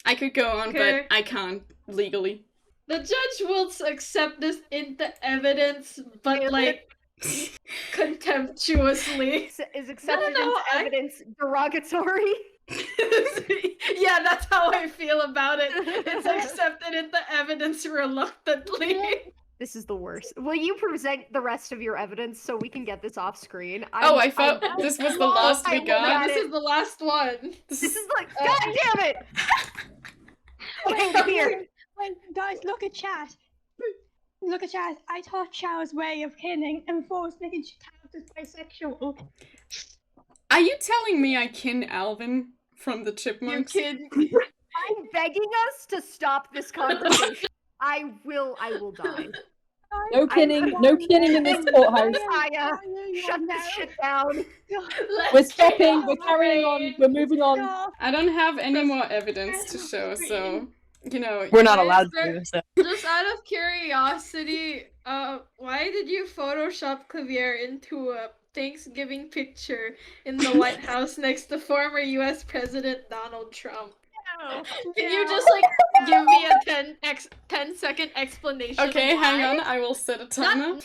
S2: I could go on,
S3: Okay.
S2: but I can't legally.
S3: The judge will accept this into evidence, but
S1: Damn
S3: like contemptuously.
S1: Is accepted
S3: No,
S1: into
S3: I-
S1: evidence derogatory?
S3: Yeah, that's how I feel about it. It's accepted into evidence reluctantly.
S1: This is the worst. Will you present the rest of your evidence so we can get this off screen?
S2: I thought this was the last we
S1: I
S2: got.
S3: This is the last one.
S1: This is like, god damn it!
S5: Wait,
S1: Okay, here.
S5: wait, guys, look at chat. Look at chat. I taught Chow's way of kinning and forced making characters bisexual.
S2: Are you telling me I kin Alvin from the Chipmunks?
S1: I'm begging us to stop this conversation. I will die.
S7: No kinning in this courthouse.
S1: Aya, shut this shit down.
S7: We're stopping, we're carrying on, we're moving on.
S2: I don't have any more evidence to show, so, you know.
S7: We're not allowed to do this. So.
S3: Just out of curiosity, why did you Photoshop Clavier into a Thanksgiving picture in the White House next to former US President Donald Trump? Can you just like give me a 10-second explanation?
S2: Okay,
S3: of
S2: hang
S3: why?
S2: on, I will set a timer.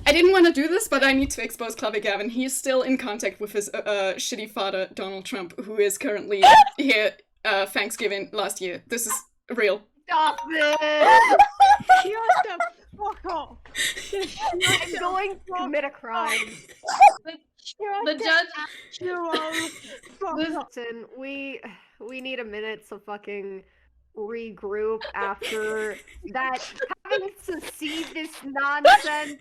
S2: I didn't want to do this, but I need to expose Klavier Gavin. He is still in contact with his shitty father, Donald Trump, who is currently here Thanksgiving last year. This is real.
S1: Stop this!
S5: Shut the fuck up.
S1: I'm going to commit a crime.
S3: The judge.
S1: Listen, we need a minute to fucking regroup after that. Having to see this nonsense.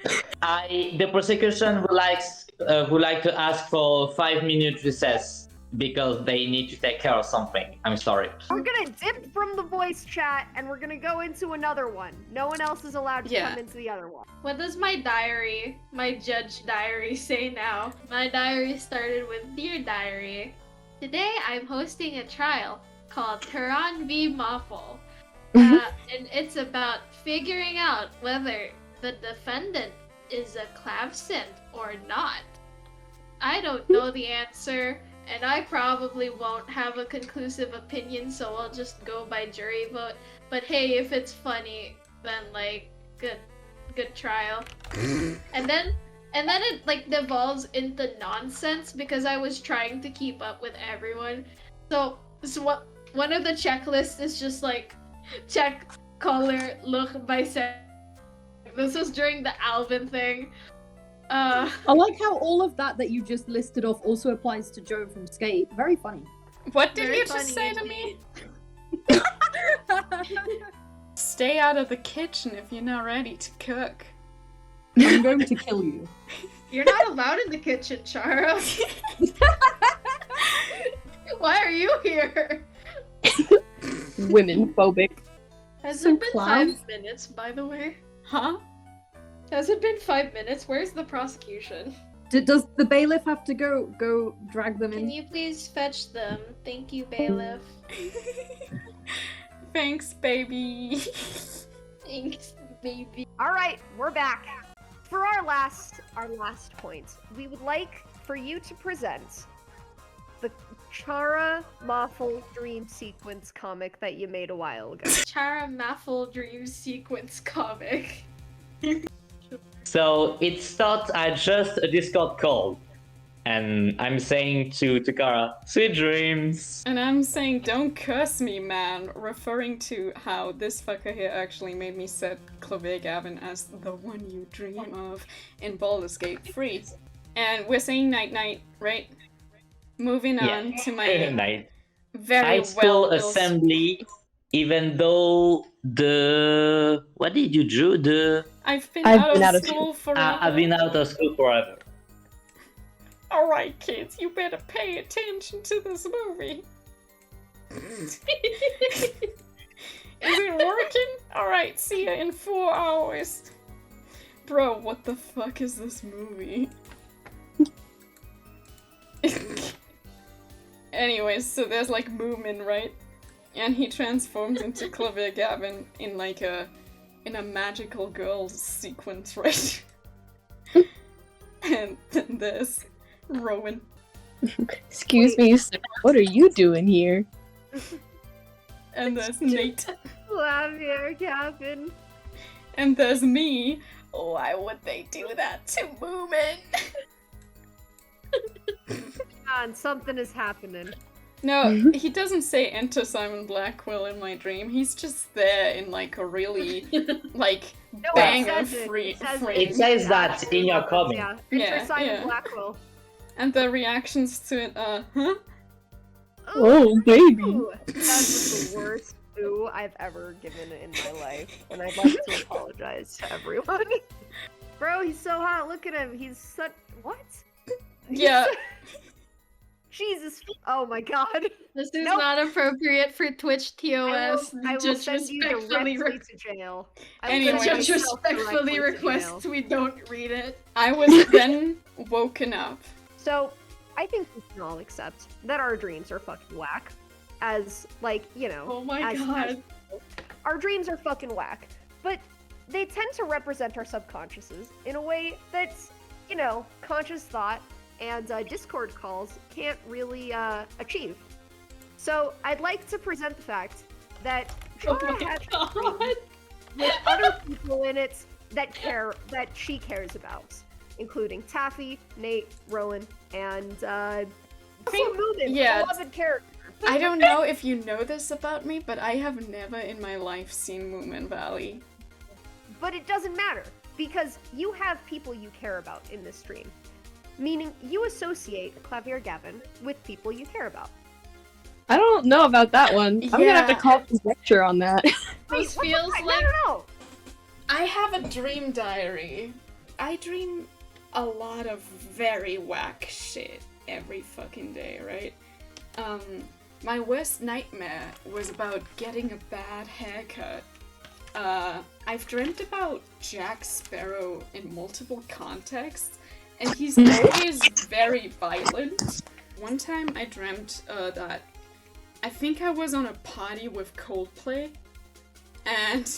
S4: The prosecution would like to ask for 5-minute recess because they need to take care of something. I'm sorry.
S1: We're gonna dip from the voice chat and we're gonna go into another one. No one else is allowed to come into the other one.
S3: What does my diary, my judge diary, say now? My diary started with Dear Diary. Today I'm hosting a trial called Turan v. Maffle. And it's about figuring out whether the defendant is a Klav simp or not. I don't know the answer, and I probably won't have a conclusive opinion, so I'll just go by jury vote. But hey, if it's funny, then like, good trial. and then it like devolves into nonsense because I was trying to keep up with everyone. So what one of the checklists is just like check, color, look, bisexual. This was during the Alvin thing.
S7: I like how all of that you just listed off also applies to Joe from Skate. Very funny.
S2: What did
S3: Very
S2: you just say
S3: funny
S2: to me? Stay out of the kitchen if you're not ready to cook.
S7: I'm going to kill you.
S3: You're not allowed in the kitchen, Chara. Why are you here?
S7: Women phobic.
S3: Has
S7: So
S3: it been
S7: Klav?
S3: 5 minutes, by the way?
S2: Huh?
S3: Has it been 5 minutes? Where's the prosecution?
S9: Does the bailiff have to go drag them
S3: Can
S9: in?
S3: you please fetch them? Thank you, bailiff.
S2: Thanks, baby.
S3: Thanks, baby.
S1: All right, we're back. For our last point, we would like for you to present the Chara Maffle dream sequence comic that you made a while ago.
S3: Chara Maffle dream sequence comic.
S4: So it starts at just a Discord call, and I'm saying to Kara, "Sweet dreams."
S2: And I'm saying, don't curse me, man, referring to how this fucker here actually made me set Cookiegamer as the one you dream of in Baldur's Gate 3. And we're saying night-night, right? Moving on to my
S4: Night.
S2: very
S4: High school
S2: well
S4: assembly. Even though what did you do?
S2: I've been out of school forever.
S4: I've been out of school forever.
S2: Alright, kids, you better pay attention to this movie. Is it working? Alright, see ya in 4 hours. Bro, what the fuck is this movie? Anyways, so there's like movement, right? And he transforms into Cookiegamer in like in a magical girl sequence, right? And then there's Rowan.
S6: Excuse me, sir, what are you doing here?
S2: And there's Nate.
S1: Cookiegamer.
S2: And there's me. Why would they do that to Moomin?
S1: And something is happening.
S2: No, he doesn't say enter Simon Blackwell in my dream. He's just there in like a really like
S1: No,
S2: banger
S1: it says
S2: free
S1: it. It says
S2: frame.
S4: It says that in your comic.
S1: Yeah,
S2: Yeah,
S1: enter Simon
S2: yeah.
S1: Blackwell.
S2: And the reactions to it are, huh?
S6: Oh, baby.
S1: Ooh, that was the worst ooh I've ever given in my life, and I'd like to apologize to everyone. Bro, he's so hot. Look at him. He's such what?
S2: Yeah.
S1: Jesus. Oh my god.
S3: This is
S1: Nope.
S3: not appropriate for Twitch TOS.
S1: I will
S3: Just
S1: send you
S3: respectfully,
S1: directly to jail. I will
S2: Anyway.
S1: send
S3: just
S1: myself
S3: respectfully
S1: directly to
S3: request
S1: jail.
S3: we don't read it.
S2: I was then woken up.
S1: So, I think we can all accept that our dreams are fucking whack. As, like, you know.
S3: Oh my
S1: as-
S3: god.
S1: Our dreams are fucking whack. But they tend to represent our subconsciouses in a way that's, you know, conscious thought and Discord calls can't really achieve. So I'd like to present the fact that
S3: Oh
S1: Chara
S3: my
S1: has
S3: god.
S1: dreams with other people in it that she cares about, including Taffy, Nate, Rowan, and Moomin,
S2: yeah.
S1: beloved character.
S2: I don't know if you know this about me, but I have never in my life seen Moomin Valley.
S1: But it doesn't matter, because you have people you care about in this stream. Meaning, you associate Cookiegamer with people you care about.
S6: I don't know about that one. I'm gonna have to
S2: Yeah.
S6: call this lecture on that.
S3: This
S1: what the
S3: feels
S1: fuck?
S3: like
S1: I don't know.
S2: I have a dream diary. I dream a lot of very whack shit every fucking day, right? My worst nightmare was about getting a bad haircut. I've dreamt about Jack Sparrow in multiple contexts, and he's always very violent. One time I dreamt that I think I was on a party with Coldplay, and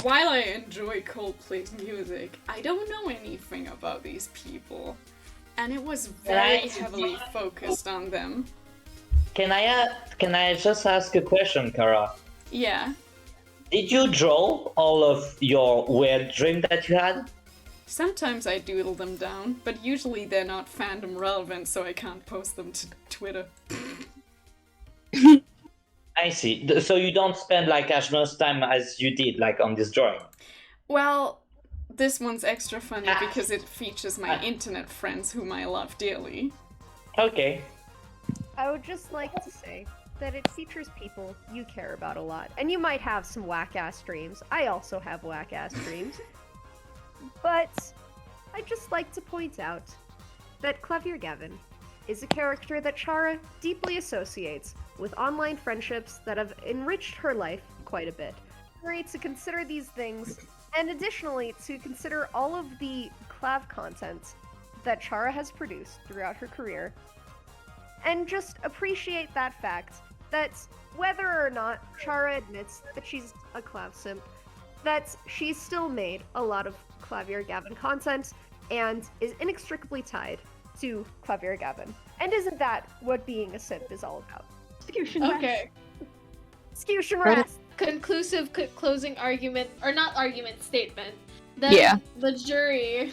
S2: while I enjoy Coldplay's music, I don't know anything about these people, and it was very heavily focused on them.
S4: Can I just ask a question, Kara?
S2: Yeah.
S4: Did you draw all of your weird dream that you had?
S2: Sometimes I doodle them down, but usually they're not fandom relevant, so I can't post them to Twitter.
S4: I see. So you don't spend like as much time as you did like on this drawing.
S2: Well, this one's extra funny because it features my internet friends whom I love dearly.
S4: Okay.
S1: I would just like to say that it features people you care about a lot. And you might have some whack-ass dreams. I also have whack-ass dreams. But I'd just like to point out that Cookiegamer is a character that Chara deeply associates with online friendships that have enriched her life quite a bit. Great to consider these things, and additionally to consider all of the Klav content that Chara has produced throughout her career, and just appreciate that fact that whether or not Chara admits that she's a Klav simp, that she's still made a lot of Klavier Gavin content and is inextricably tied to Klavier Gavin. And isn't that what being a simp is all about?
S3: Okay.
S1: Execution rest!
S3: Conclusive closing argument, or not argument, statement. Then the jury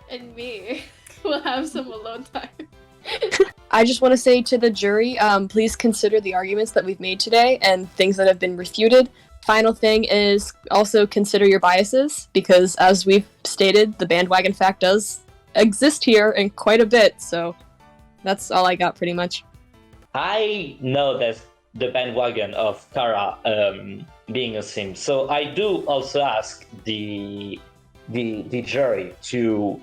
S3: and me will have some alone time.
S6: I just want to say to the jury, please consider the arguments that we've made today and things that have been refuted. Final thing is also consider your biases, because as we've stated, the bandwagon fact does exist here in quite a bit, so that's all I got pretty much.
S4: I know that the bandwagon of Kara being a simp, so I do also ask the jury to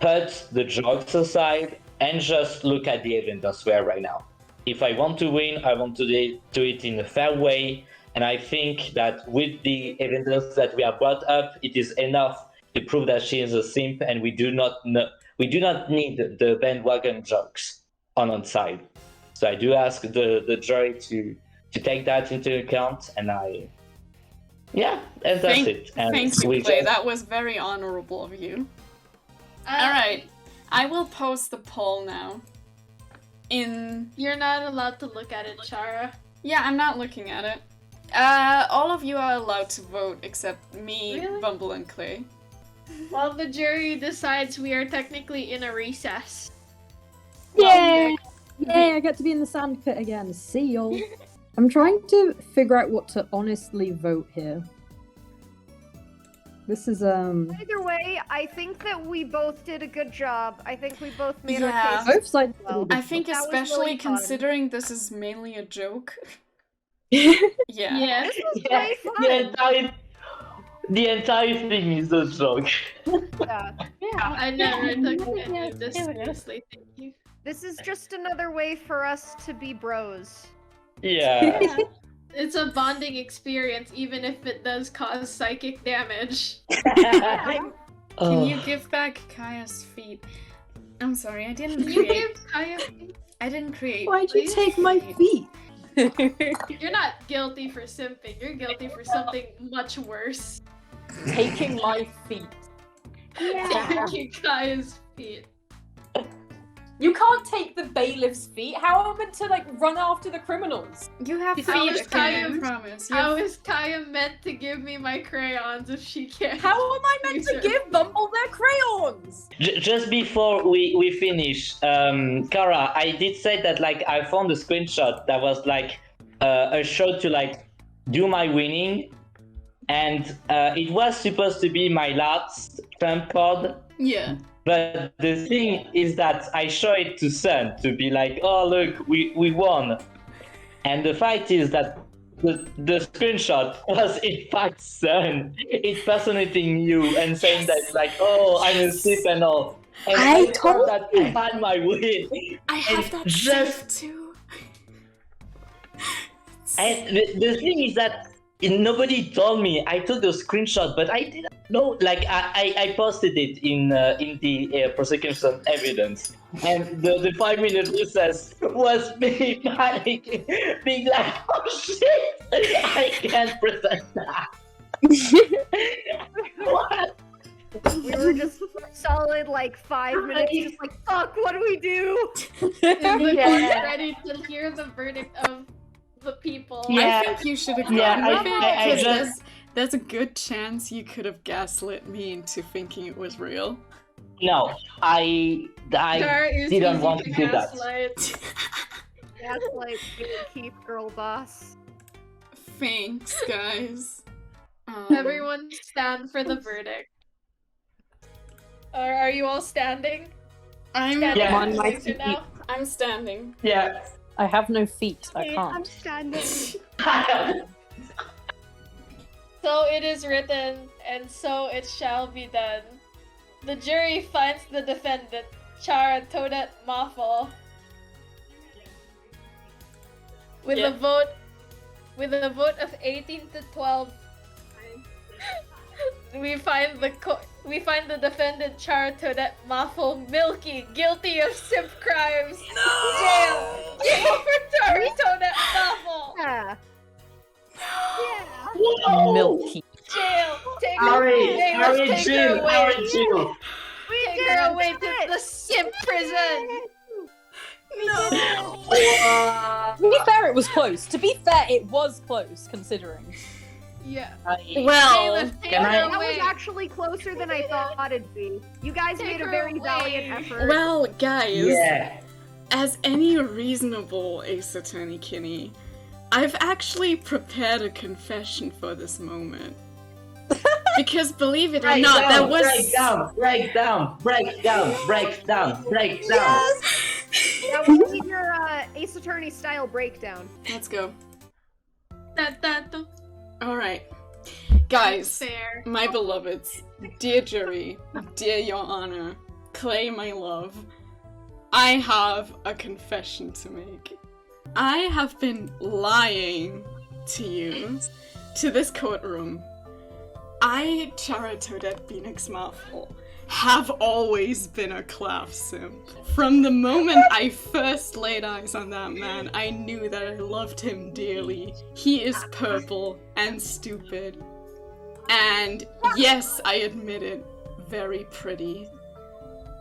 S4: put the jokes aside and just look at the event elsewhere right now. If I want to win, I want to do it in a fair way, and I think that with the evidence that we have brought up, it is enough to prove that she is a simp, and we do not need the bandwagon jokes on our side. So I do ask the jury to take that into account, and that's it. And
S2: Thank you, Clay. That was very honorable of you. Alright, I will post the poll now.
S3: You're not allowed to look at it, Chara.
S2: Yeah, I'm not looking at it. All of you are allowed to vote except me,
S3: Really?
S2: Bumble, and Clay.
S3: While the jury decides we are technically in a recess.
S9: Yay! Yay, I get to be in the sand pit again. See y'all. I'm trying to figure out what to honestly vote here. This is,
S1: Either way, I think that we both did a good job. I think we both made
S2: Yeah.
S1: our case.
S9: both sides.
S1: Well,
S2: I think
S1: That was
S2: especially
S1: really fun.
S2: considering this is mainly a joke. Yeah.
S3: Yeah.
S1: This was
S4: Yeah,
S1: way fun.
S4: the entire thing is a joke.
S1: Yeah.
S3: I never took any of this seriously, thank you.
S1: This is just another way for us to be bros.
S4: Yeah.
S3: It's a bonding experience, even if it does cause psychic damage.
S2: Can
S4: Oh.
S2: you give back Kaya's feet? I'm sorry, I didn't
S3: Can you
S2: create.
S3: give Kaya?
S2: I didn't create.
S9: Why'd you take my feet?
S3: You're not guilty for simping. You're guilty for something much worse.
S7: Taking my feet.
S3: Taking Kaya's feet.
S7: You can't take the bailiff's feet. How am I meant to run after the criminals?
S2: You have
S3: How
S2: feet,
S3: is
S2: okay,
S3: Kaya-
S2: I promise. You
S3: How
S2: have-
S3: is Kaya meant to give me my crayons if she can't?
S7: How am I meant to give Bumble their crayons?
S4: Just before we finish, Kara, I did say that I found a screenshot that was a show to do my winning, and it was supposed to be my last trump card.
S2: Yeah.
S4: But the thing is that I show it to Sun to be oh look, we won. And the fact is that the screenshot was in fact Sun impersonating you and saying that oh, I'm a simp and all. And
S6: I
S4: thought that I had my win.
S2: I have
S4: And
S2: that
S4: just-
S2: saved too.
S4: And the thing is that nobody told me. I took the screenshot, but I didn't know. I posted it in the prosecution evidence, and the 5-minute recess was me panicking, being oh shit, I can't present that. What?
S1: We were just solid 5 minutes, just fuck, what do we do?
S3: Is the court ready to hear the verdict of the people?
S4: Yeah.
S2: I think you should have gone
S4: Yeah,
S2: with it
S4: I
S2: because
S4: just-
S2: there's a good chance you could have gaslit me into thinking it was real.
S4: No, I
S3: Chara is
S4: didn't
S3: easy
S4: want to do that.
S3: gaslight.
S1: Gaslight, keep girl boss.
S2: Thanks, guys.
S3: Everyone stand for the verdict. Are you all standing?
S2: I'm
S3: Standing
S4: Yeah.
S3: on
S9: On
S3: my
S9: my
S3: laser now?
S2: I'm standing.
S4: Yeah.
S9: I have no feet. I
S1: I'm
S9: can't.
S1: standing.
S3: So it is written, and so it shall be done. The jury finds the defendant, Chara Toadette Maffle, with
S2: Yeah.
S3: a vote of 18 to 12. We find the we find the defendant Chara Toadette Maffle Milky guilty of simp crimes. No! Jail for Chara Toadette Maffle!
S1: Yeah.
S7: Milky.
S3: Jail! Take
S4: Harry,
S3: her,
S4: Harry,
S3: take her
S4: Jill,
S3: away!
S4: Harry, Jill.
S3: Take her away to the simp prison!
S7: To be fair, it was close. To be fair, it was close, considering.
S3: Yeah.
S7: Well,
S4: Can I-
S1: That was actually closer than I thought it'd be. You guys
S3: Take
S1: made a
S3: her
S1: very
S3: away.
S1: valiant effort.
S2: Well, guys,
S4: Yeah.
S2: as any reasonable Ace Attorney Kinney, I've actually prepared a confession for this moment. Because believe it or
S4: Break
S2: not,
S4: down,
S2: that was
S4: break down.
S1: Now we need your Ace Attorney style breakdown.
S2: Let's go.
S3: That
S2: Alright. Guys,
S3: fair.
S2: my beloveds, dear jury, dear your honor, Clay, my love, I have a confession to make. I have been lying to you, to this courtroom. I, Chara Toadette Phoenix Maffle, have always been a Klav simp. From the moment I first laid eyes on that man, I knew that I loved him dearly. He is purple and stupid. And yes, I admit it, very pretty.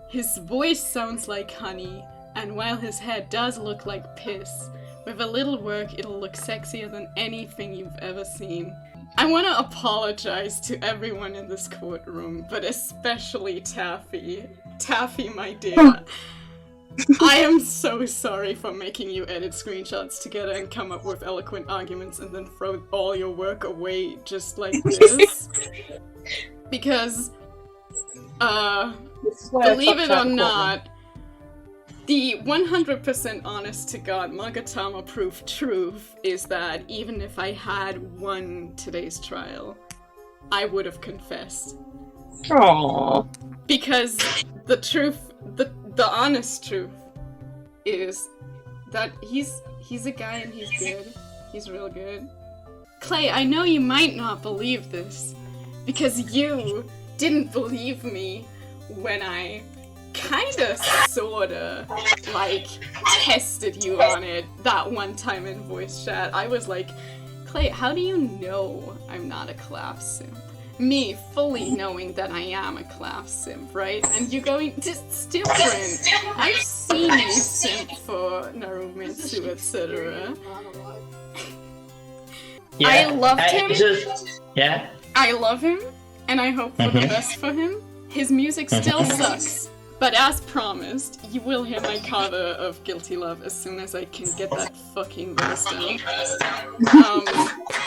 S2: His voice sounds like honey, and while his hair does look like piss, with a little work it'll look sexier than anything you've ever seen. I want to apologize to everyone in this courtroom, but especially Taffy. Taffy, my dear. I am so sorry for making you edit screenshots together and come up with eloquent arguments and then throw all your work away just like this. Because, believe it or not, the 100% honest to God Magatama proof truth is that even if I had won today's trial, I would have confessed.
S7: Aww.
S2: Because the truth, the honest truth is that he's a guy and he's good. He's real good. Clay, I know you might not believe this, because you didn't believe me when I kinda, sorta, like, tested you on it that one time in voice chat. I was like, Clay, how do you know I'm not a Klav simp? Me fully knowing that I am a Klav simp, right? And you going, it's different. I've seen you simp for Narumitsu, etc. I loved him.
S4: Yeah.
S2: I love him, and I hope for the best for him. His music still sucks. But as promised, you will hear my cover of Guilty Love as soon as I can get that fucking verse down.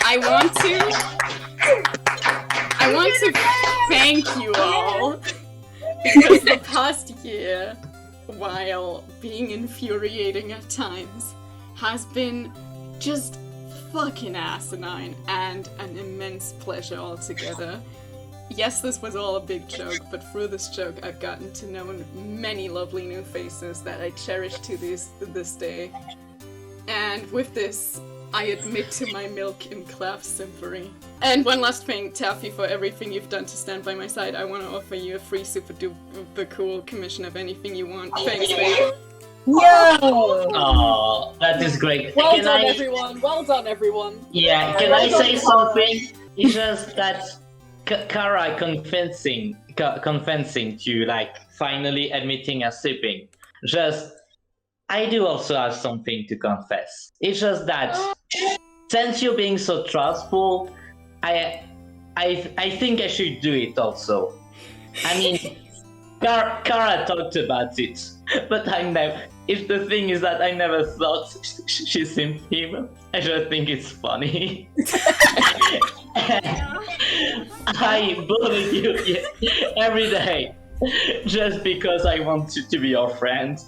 S2: I want to thank you all, because the past year, while being infuriating at times, has been just fucking asinine and an immense pleasure altogether. Yes, this was all a big joke, but through this joke I've gotten to know many lovely new faces that I cherish to this day. And with this, I admit to my milk in Klav Simpery. And one last thing, Taffy, for everything you've done to stand by my side, I want to offer you a free super duper cool commission of anything you want. Thanks, babe.
S7: Yo!
S4: Oh, that is great.
S7: Well
S4: Can
S7: done,
S4: I-
S7: everyone. Well done, everyone.
S4: Yeah, can I say something? It's just that Kara convincing to like finally admitting a sipping. Just, I do also have something to confess. It's just that since you're being so trustful, I think I should do it also. I mean, Kara talked about it, but I never. If the thing is that I never thought she simped him. I just think it's funny. I bully you every day just because I want to be your friend.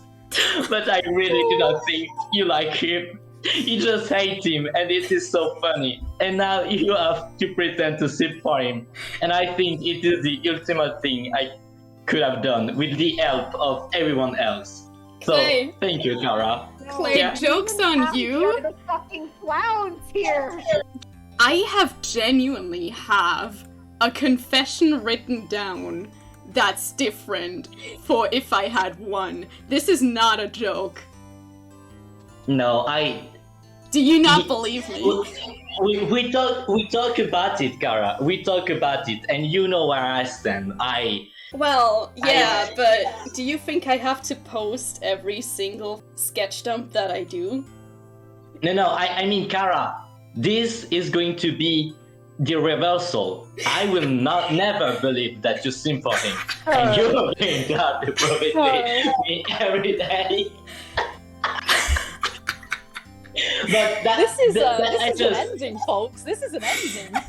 S4: But I really do not think you like him. You just hate him, and it is so funny. And now you have to pretend to simp for him. And I think it is the ultimate thing I could have done with the help of everyone else. So,
S2: Clay.
S4: thank you, Kara.
S2: Clay,
S4: Yeah.
S2: joke's on you.
S1: The fucking clowns here.
S2: I have genuinely have a confession written down that's different for if I had one. This is not a joke.
S4: No,
S2: Do you not believe me?
S4: we talk about it, Kara. We talk about it, and you know where I stand.
S2: Well, yeah, but do you think I have to post every single sketch dump that I do?
S4: No, I mean, Kara, this is going to be the reversal. I will never believe that you simp for him. And you're going to have to prove it to me every day. But
S7: This is an ending, folks. This is an ending.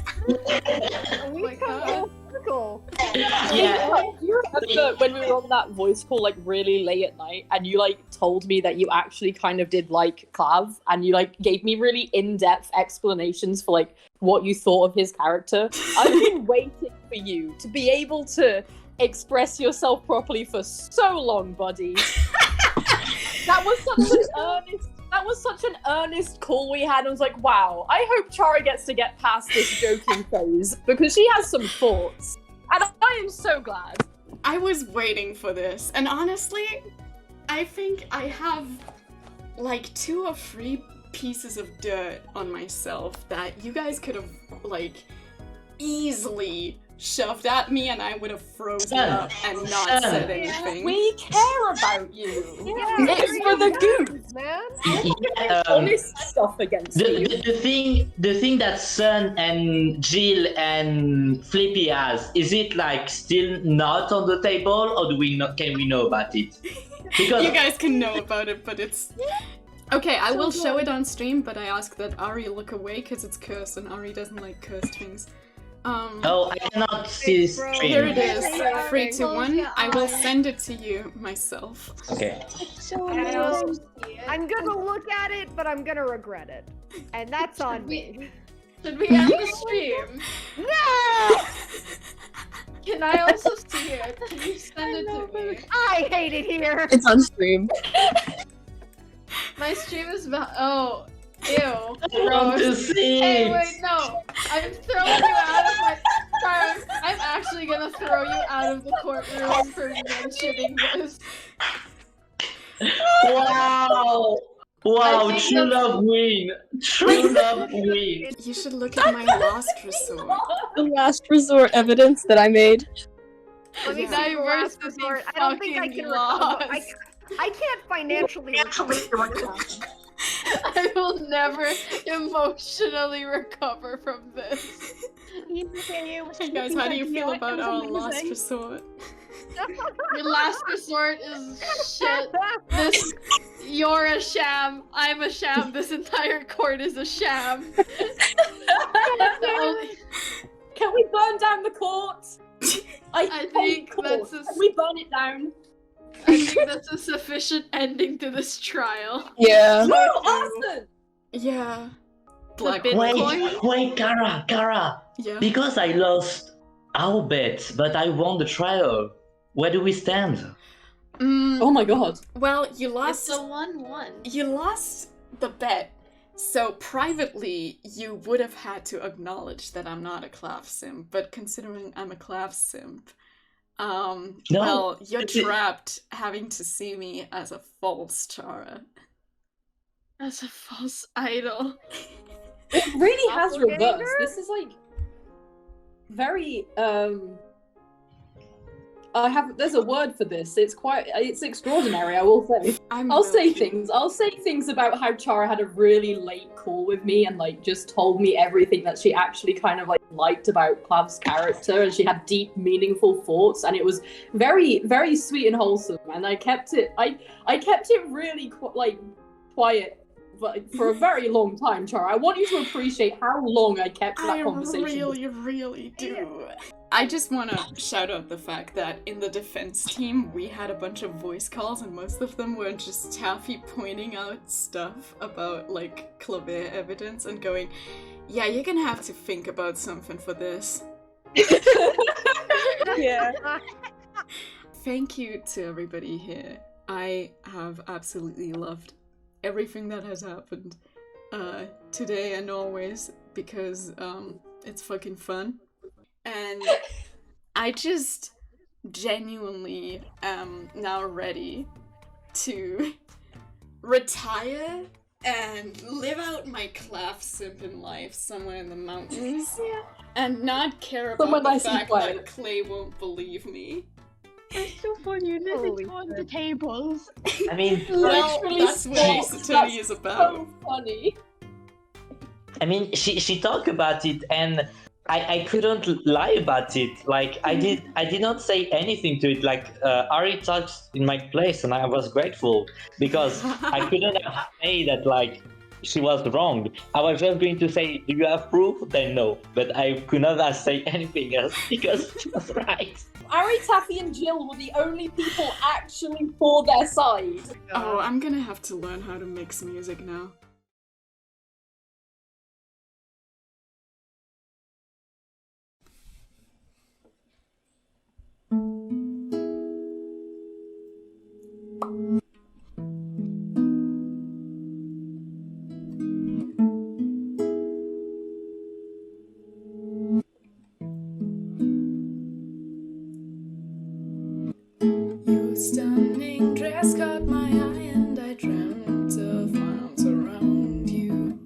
S1: Oh my god. Cool.
S4: Yeah.
S7: You remember when we were on that voice call like really late at night and you like told me that you actually kind of did like Klav and you like gave me really in-depth explanations for like what you thought of his character? I've been waiting for you to be able to express yourself properly for so long, buddy. That was such an earnest call we had. I was like, wow, I hope Chara gets to get past this joking phase because she has some thoughts. And I am so glad.
S2: I was waiting for this, and honestly, I think I have like 2 or 3 pieces of dirt on myself that you guys could have like easily shoved at me and I would have frozen up and not said anything.
S7: We care about you.
S1: Yeah,
S7: It's for the goose,
S1: man.
S7: honest stuff against you.
S4: The thing that Sun and Jill and Flippy has, is it like still not on the table, or can we know about it? Because
S2: You guys can know about it, but it's... Okay, I will show it on stream, but I ask that Ari look away because it's cursed and Ari doesn't like cursed things.
S4: Oh, I cannot see the stream.
S2: Here it is. 3, 2, 1. I will send it to you myself.
S4: Okay.
S1: I'm gonna look at it, but I'm gonna regret it. And that's on me.
S3: Should we end the stream?
S1: No!
S3: Can I also see it? Can you send it to me?
S1: I hate it here!
S6: It's on stream.
S3: My stream is about. Oh, ew.
S4: I want to see
S3: Hey,
S4: it.
S3: wait, no. I'm throwing you out of my. Sorry, I'm actually gonna throw you out of the courtroom for mentioning this.
S4: Wow! Wow,
S3: I think
S4: true
S3: that's-
S4: love win! True love win!
S2: You should look at my last resort.
S6: The last resort evidence that I made.
S1: Let me
S2: Yeah.
S1: see the last
S3: Diversity
S1: resort. I don't think I
S3: fucking
S1: can
S3: lost.
S1: recover. I can't financially recover.
S3: I will never emotionally recover from this.
S2: Guys, how do you feel about our last resort?
S3: Your last resort is shit. You're a sham. I'm a sham. This entire court is a sham. The only-
S7: Can we burn down the court?
S3: I think that's a,
S7: Can we burn it down?
S3: I think that's a sufficient ending to this trial.
S6: Yeah.
S7: No, Arson!
S2: Yeah. Black
S3: Bitcoin?
S4: Wait, Kara!
S2: Yeah.
S4: Because I lost our bet, but I won the trial. Where do we stand?
S7: Oh my god.
S2: Well, you
S3: It's
S2: lost.
S3: a 1-1.
S2: You lost the bet. So privately, you would have had to acknowledge that I'm not a Klav simp. But considering I'm a Klav simp, well, you're trapped having to see me as a false Chara.
S3: That's a false idol.
S7: It really has
S1: Doppelganger?
S7: reversed. This is like very there's a word for this. It's extraordinary, I will say. I'll say things about how Chara had a really late call with me and like just told me everything that she actually kind of like liked about Klav's character, and she had deep, meaningful thoughts, and it was very, very sweet and wholesome. And I kept it really quiet. But for a very long time, Chara. I want you to appreciate how long I kept that conversation.
S2: I really do. I just want to shout out the fact that in the defense team, we had a bunch of voice calls, and most of them were just Taffy pointing out stuff about, like, Klav evidence and going, yeah, you're gonna have to think about something for this.
S6: Yeah.
S2: Thank you to everybody here. I have absolutely loved everything that has happened today and always, because it's fucking fun. And I just genuinely am now ready to retire and live out my Klav simping life somewhere in the mountains and not care about
S7: Somewhere
S2: the
S7: nice and
S2: fact
S7: quiet.
S2: that Clay won't believe me.
S5: It's so funny, you literally
S1: Holy
S5: on the
S1: shit.
S5: tables.
S4: I mean,
S2: Well,
S7: Literally
S2: that's what
S7: swaps.
S2: Ace Attorney
S7: That's
S2: is about.
S7: So funny.
S4: she talked about it, and I couldn't lie about it. Like I did not say anything to it. Like Ari talked in my place, and I was grateful because I couldn't say that like she was wrong. I was just going to say, "Do you have proof?" Then no, but I could not say anything else because she was right.
S7: Ari, Taffy, and Jill were the only people actually for their side.
S2: Oh, I'm gonna have to learn how to mix music now. Your stunning dress caught my eye and I dreamt of arms around you.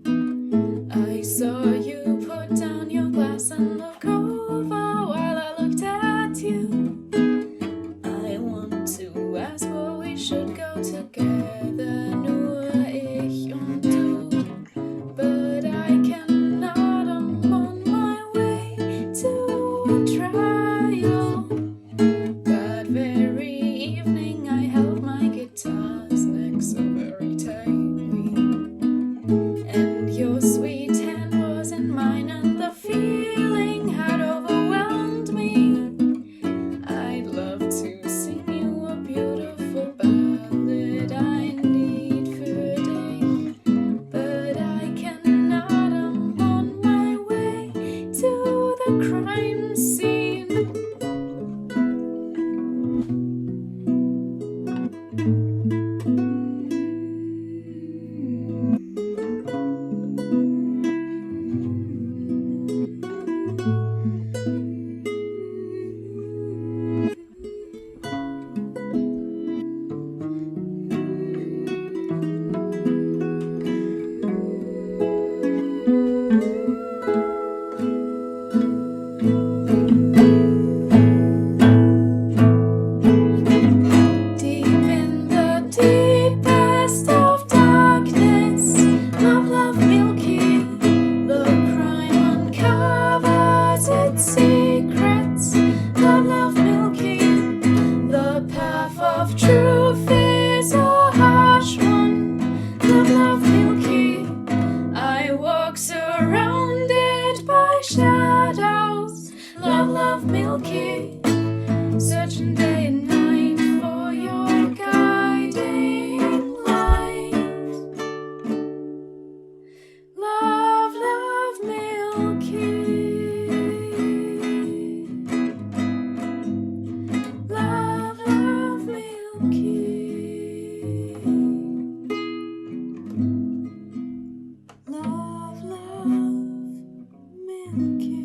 S2: I saw you put down your glass and look over while I looked at you. I want to ask where we should go together, nur ich und du. But I cannot, I'm on my way to a trial. That very evening I held my guitar's neck so very tightly, and your sweet hand was in mine and the feeling had overwhelmed me. I'd love to sing you a beautiful ballad I need für dich, but I cannot, I'm on my way to the crime scene. Deep in the deepest of darkness, love, milky, the crime uncovers its secrets. Love, milky, the path of truth is a harsh one. Love, milky, I walk surrounded by shadows. Love, milky, searching day and night for your guiding light. Love, milky. Love, milky. Love, milky.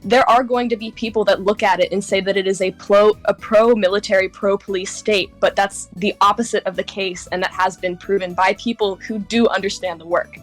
S6: There are going to be people that look at it and say that it is a pro-military, pro-police state, but that's the opposite of the case, and that has been proven by people who do understand the work.